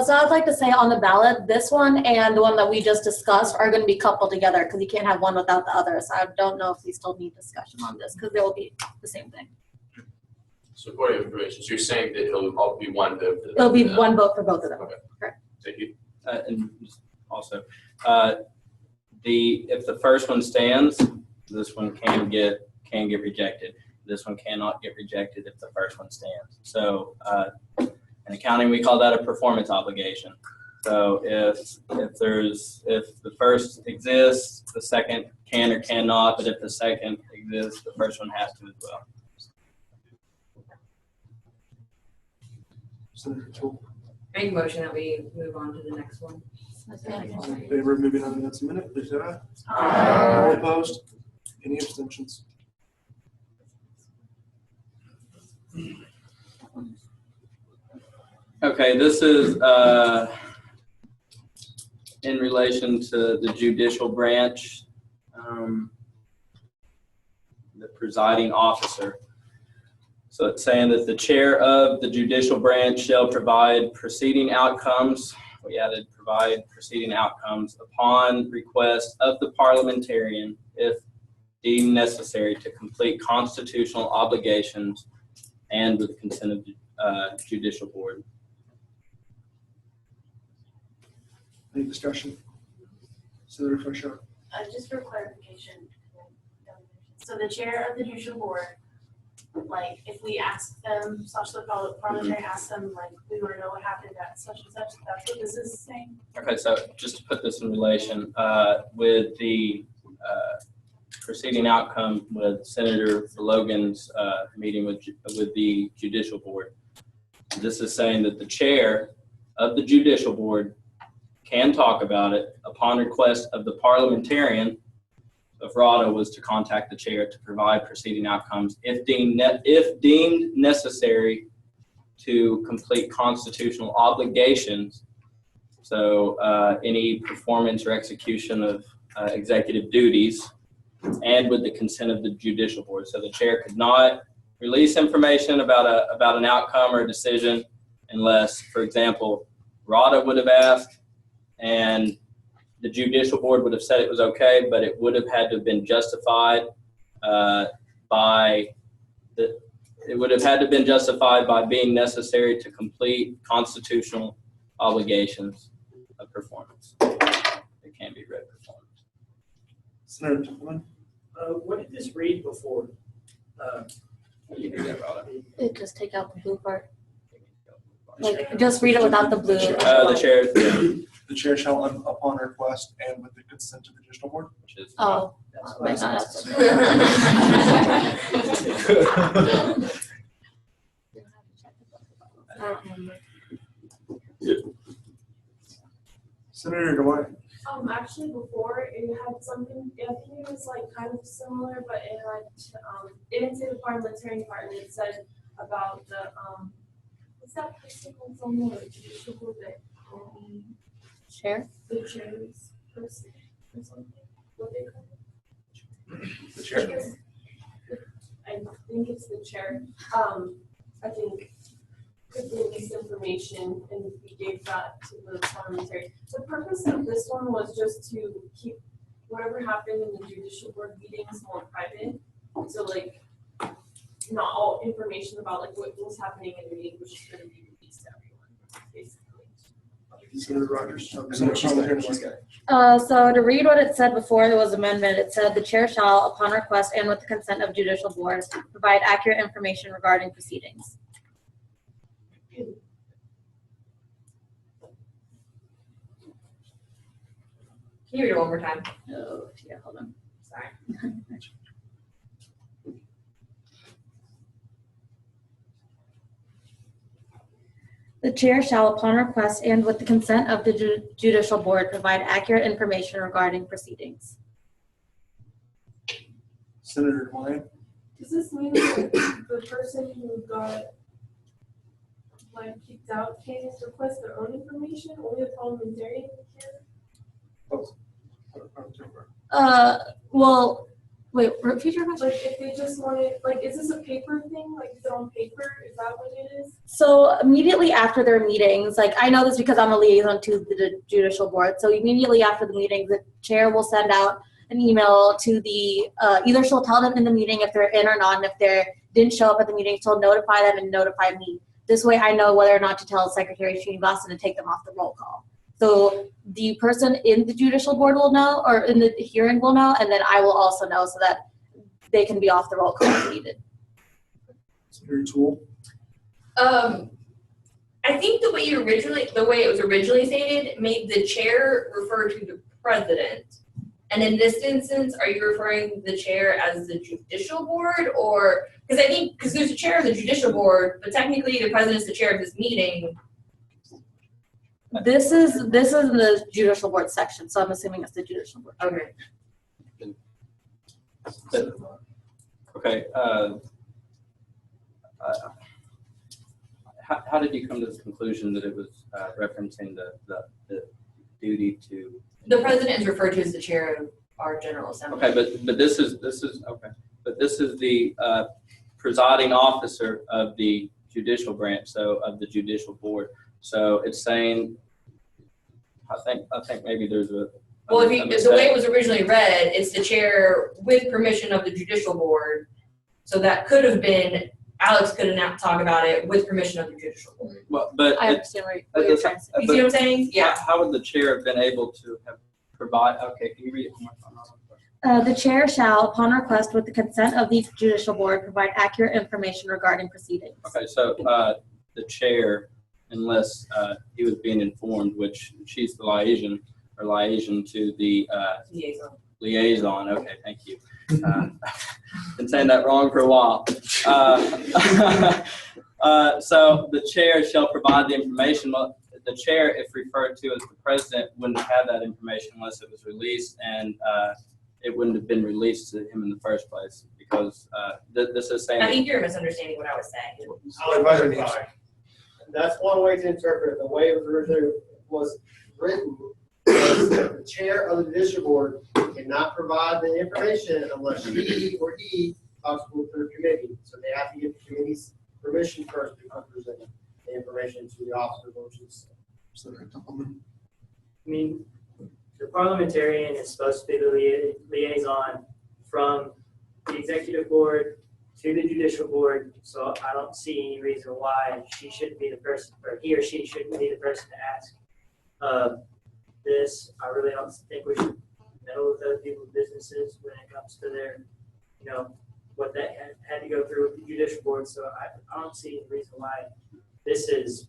So I'd like to say on the ballot, this one and the one that we just discussed are going to be coupled together because you can't have one without the other. So I don't know if we still need discussion on this because they will be the same thing. So point of information, so you're saying that it'll all be one vote? It'll be one vote for both of them. Okay. Correct. Thank you. And also, if the first one stands, this one can get rejected. This one cannot get rejected if the first one stands. So in accounting, we call that a performance obligation. So if the first exists, the second can or cannot, but if the second exists, the first one has to as well. Senator Tool. Make a motion that we move on to the next one. All in favor of moving on to the next minute, please say aye. All opposed? Any abstentions? Okay, this is in relation to the judicial branch, the presiding officer. So it's saying that the chair of the judicial branch shall provide proceeding outcomes. We added provide proceeding outcomes upon request of the parliamentarian if deemed necessary to complete constitutional obligations and with the consent of the judicial board. Any discussion? Senator Fisher. Just for clarification, so the chair of the judicial board, like, if we ask them, such the parliamentary asks them, like, we want to know what happened at such and such, that's what this is saying? Okay, so just to put this in relation, with the proceeding outcome with Senator Logan's meeting with the judicial board, this is saying that the chair of the judicial board can talk about it upon request of the parliamentarian. If RADA was to contact the chair to provide proceeding outcomes if deemed necessary to complete constitutional obligations. So any performance or execution of executive duties and with the consent of the judicial board. So the chair could not release information about an outcome or a decision unless, for example, RADA would have asked and the judicial board would have said it was okay, but it would have had to have been justified by being necessary to complete constitutional obligations of performance. It can't be read performance. Senator Tillman. What did this read before? It just take out the blue part. Like, just read it without the blue. The chair. Yeah. The chair shall, upon request and with the consent of the judicial board. Which is Oh. My God. Senator Dwight. Actually, before it had something, I think it was like kind of similar, but it had, it didn't say the parliamentarian part, and it said about the, what's that person called on the judicial board that, Chair? the chair's person or something, what they call it? The chair. I think it's the chair. I think could release information and we gave that to the parliamentary. The purpose of this one was just to keep whatever happened in the judicial board meetings more private. So like not all information about like what was happening in the meeting was just going to be released to everyone, basically. Senator Rogers. So to read what it said before there was amendment, it said the chair shall, upon request and with the consent of judicial board, provide accurate information regarding proceedings. Can you read it one more time? Oh, yeah, hold on. Sorry. The chair shall, upon request and with the consent of the judicial board, provide accurate information regarding proceedings. Senator Dwight. Does this mean that the person who got like kicked out can't request their own information? Only a parliamentarian can? Well, wait, repeat your question. Like if they just wanted, like, is this a paper thing? Like, is it on paper? Is that what it is? So immediately after their meetings, like I know this because I'm a liaison to the judicial board. So immediately after the meetings, the chair will send out an email to the, either she'll tell them in the meeting if they're in or not, and if they didn't show up at the meeting, she'll notify them and notify me. This way I know whether or not to tell Secretary Srinivasan to take them off the roll call. So the person in the judicial board will know, or in the hearing will know, and then I will also know so that they can be off the roll call if needed. Senator Tool. I think the way it was originally stated made the chair refer to the president, And in this instance, are you referring the chair as the judicial board, or, because I think, because there's a chair of the judicial board, but technically the president's the chair of this meeting. This is the judicial board section, so I'm assuming it's the judicial board. Okay. Okay. How did you come to the conclusion that it was referencing the duty to? The president is referred to as the chair of our General Assembly. Okay, but this is okay. But this is the presiding officer of the judicial branch, so of the judicial board. So it's saying, I think maybe there's a. Well, if the way it was originally read, it's the chair with permission of the judicial board. So that could have been, Alex could have now talk about it with permission of the judicial board. Well, but I understand what you're trying to say. You see what I'm saying? Yeah. How would the chair have been able to have provide? Okay, can you read it one more time? The chair shall, upon request with the consent of the judicial board, provide accurate information regarding proceedings. Okay, so the chair, unless he was being informed, which she's the liaison to the liaison. Okay, thank you. Been saying that wrong for a while. So the chair shall provide the information. Well, the chair, if referred to as the president, wouldn't have that information unless it was released, and it wouldn't have been released to him in the first place, because this is saying. I think you're misunderstanding what I was saying. That's one way to interpret it. The way it was originally was written was the chair of the judicial board cannot provide the information unless she or he talks with their committee. So they have to get the committee's permission first before presenting the information to the officer, which is. I mean, the parliamentarian is supposed to be the liaison from the executive board to the judicial board, so I don't see any reason why she shouldn't be the person, or he or she shouldn't be the person to ask this. I really don't think we should meddle with other people's businesses when it comes to their, what that had to go through with the judicial board, so I don't see any reason why this is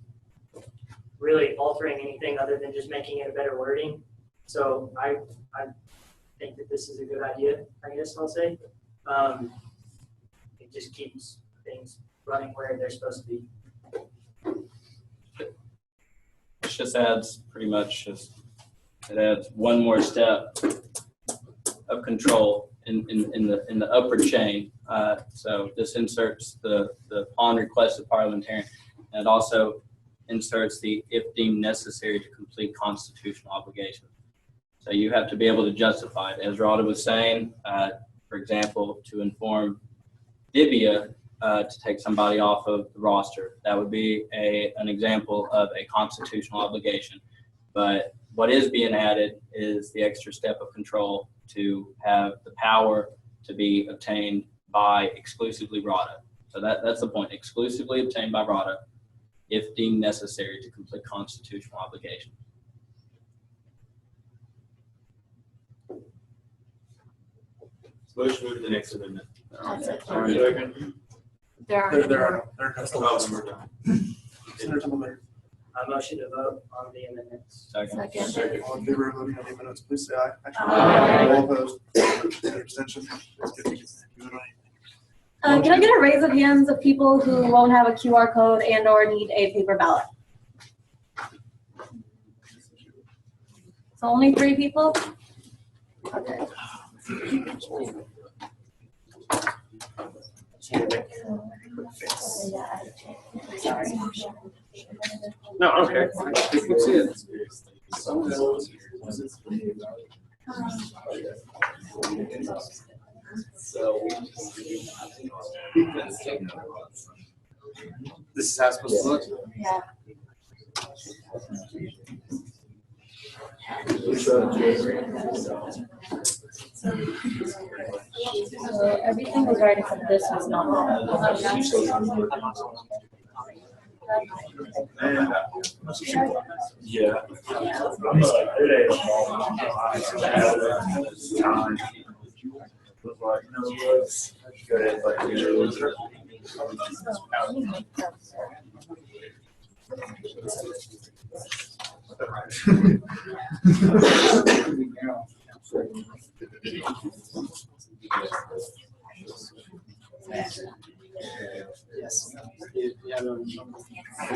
really altering anything other than just making it a better wording. So I think that this is a good idea, I guess I'll say. It just keeps things running where they're supposed to be. It just adds it adds one more step of control in the upward chain. So this inserts the upon request of parliamentarian, and it also inserts the if deemed necessary to complete constitutional obligation. So you have to be able to justify it. As Rhoda was saying, for example, to inform Divya to take somebody off of the roster. That would be an example of a constitutional obligation. But what is being added is the extra step of control to have the power to be obtained by exclusively RADA. So that's the point, exclusively obtained by RADA if deemed necessary to complete constitutional obligation. Motion move to the next amendment. There are no I motion to vote on the amendments. Second. All in favor of voting on the amendments, please say aye. Aye. All opposed? Any abstention? Let's get to vote on it. Can I get a raise of hands of people who won't have a QR code and or need a paper ballot? So only 3 people? Okay. No, okay. You can see it. This is how it's supposed to look? Yeah. So everything was right except this was not. Yeah.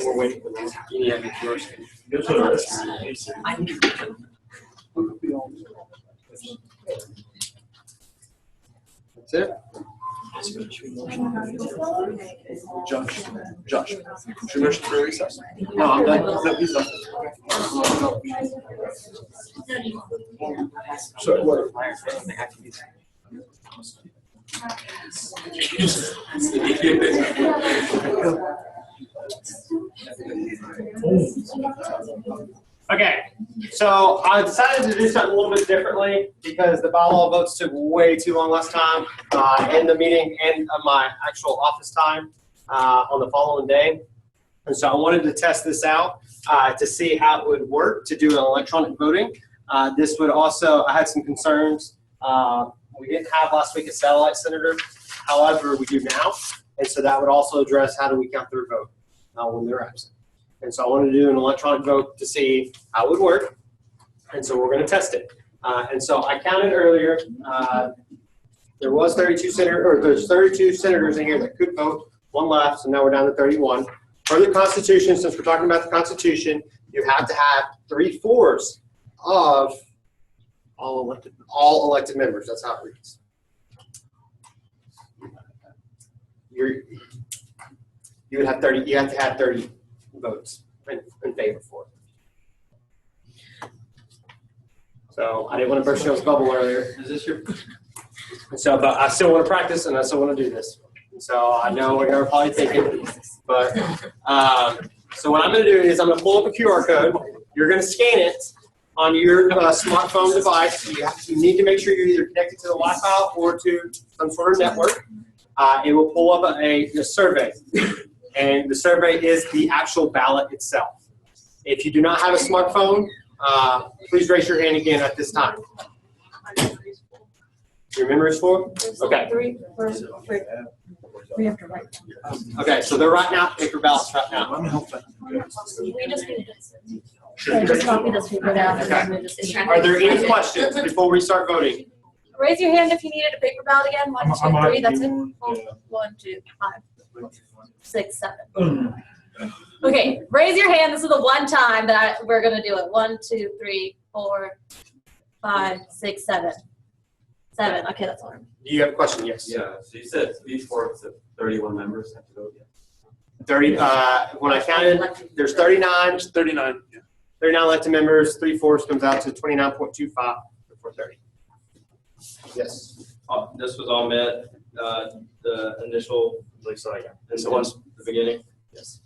We're waiting for that. You have yours. That's it. Josh, should we motion for recess? No, I'm done. No, he's done. So what? Okay, so I decided to do something a little bit differently because the bylaw votes took way too long last time in the meeting and my actual office time on the following day. And so I wanted to test this out to see how it would work to do an electronic voting. This would also, I had some concerns. We didn't have last week a satellite senator, however, we do now. And so that would also address how do we count their vote when they're absent. And so I wanted to do an electronic vote to see how it would work. And so we're going to test it. And so I counted earlier, there was 32 there's 32 senators in here that could vote, one left, so now we're down to 31. Per the Constitution, since we're talking about the Constitution, you have to have 3/4 of all elected members. That's how it reads. You would have 30. You have to have 30 votes in favor for it. So I didn't want to burst y'all's bubble earlier. Is this your? And so, but I still want to practice and I still want to do this. And so I know what you're probably thinking, but so what I'm going to do is I'm going to pull up a QR code. You're going to scan it on your smartphone device. You need to make sure you're either connected to the Wi-Fi or to some sort of network. It will pull up a survey. And the survey is the actual ballot itself. If you do not have a smartphone, please raise your hand again at this time. Your memory is full? Okay. We have to write. Okay, so they're right now, paper ballots right now. We just need just copy this paper down. Okay. Are there any questions before we start voting? Raise your hand if you needed a paper ballot again. 1, 2, 3. That's it. 1, 2, 5, 6, 7. Okay, raise your hand. This is the one time that we're gonna do it. 1, 2, 3, 4, 5, 6, 7. 7. Okay, that's all. Do you have a question? Yes. Yeah, so you said 3/4 of 31 members have to vote yes. 30, when I counted, there's 39. 39. Yeah. 39 elected members, 3/4 comes out to 29.25 before 30. Yes. This was all met, the initial, This was the beginning? Yes.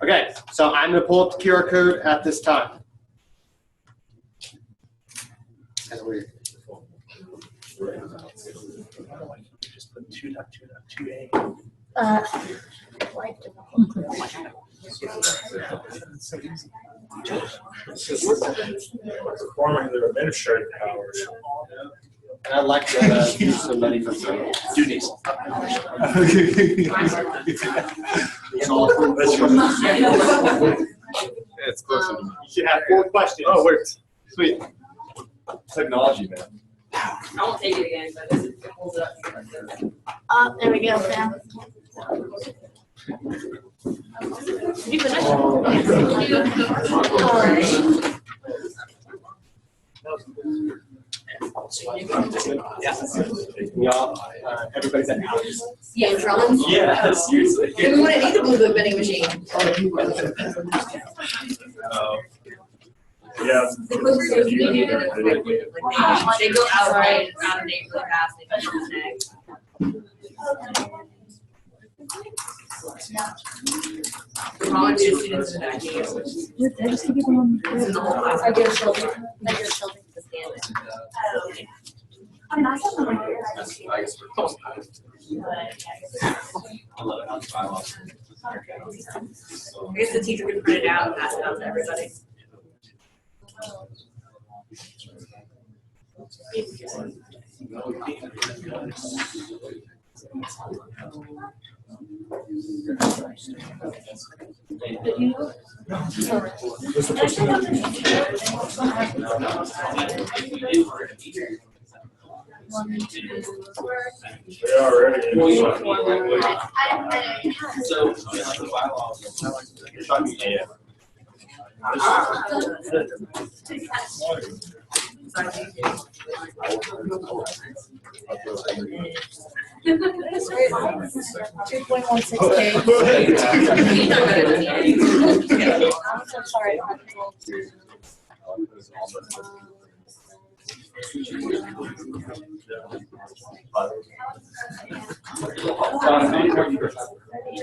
Okay, so I'm going to pull up the QR code at this time. That's weird. Just put 2.2.2a. Performing their administrative powers. And I'd like to use somebody for some duties. It's close. You should have 4 questions. Oh, worked. Sweet. Technology, man. I won't take it again, but it pulls it up. There we go, Sam. Did you finish? Y'all, everybody's at house. Yeah, drums. Yeah, seriously. Maybe we wouldn't need the blue book vending machine. Yeah. They go outside, out of neighborhood paths, they touch the neck. The volunteer students in that game. You're good. Just keep it on. I get children. I get children to stand it. I'm not someone here. I guess we're close. I love it. I guess the teacher could print it out and pass it out to everybody. 1, 2, They are ready. So, like the bylaws. Yeah.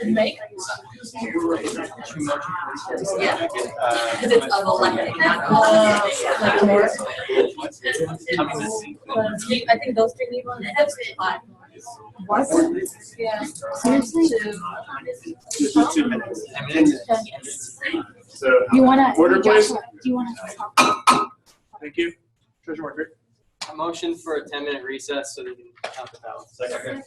Make? Yeah. Because it's of elected, not like more. I think those three need one. What? Yeah. Seriously? 2 minutes. So, You wanna? order, please. Do you wanna talk? Thank you. Treasurer Margaret. A motion for a 10-minute recess so that we can count the ballots. Second.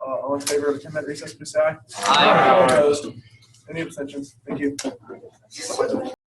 All in favor of a 10-minute recess, please say aye. Aye. Opposed? Any abstentions? Thank you.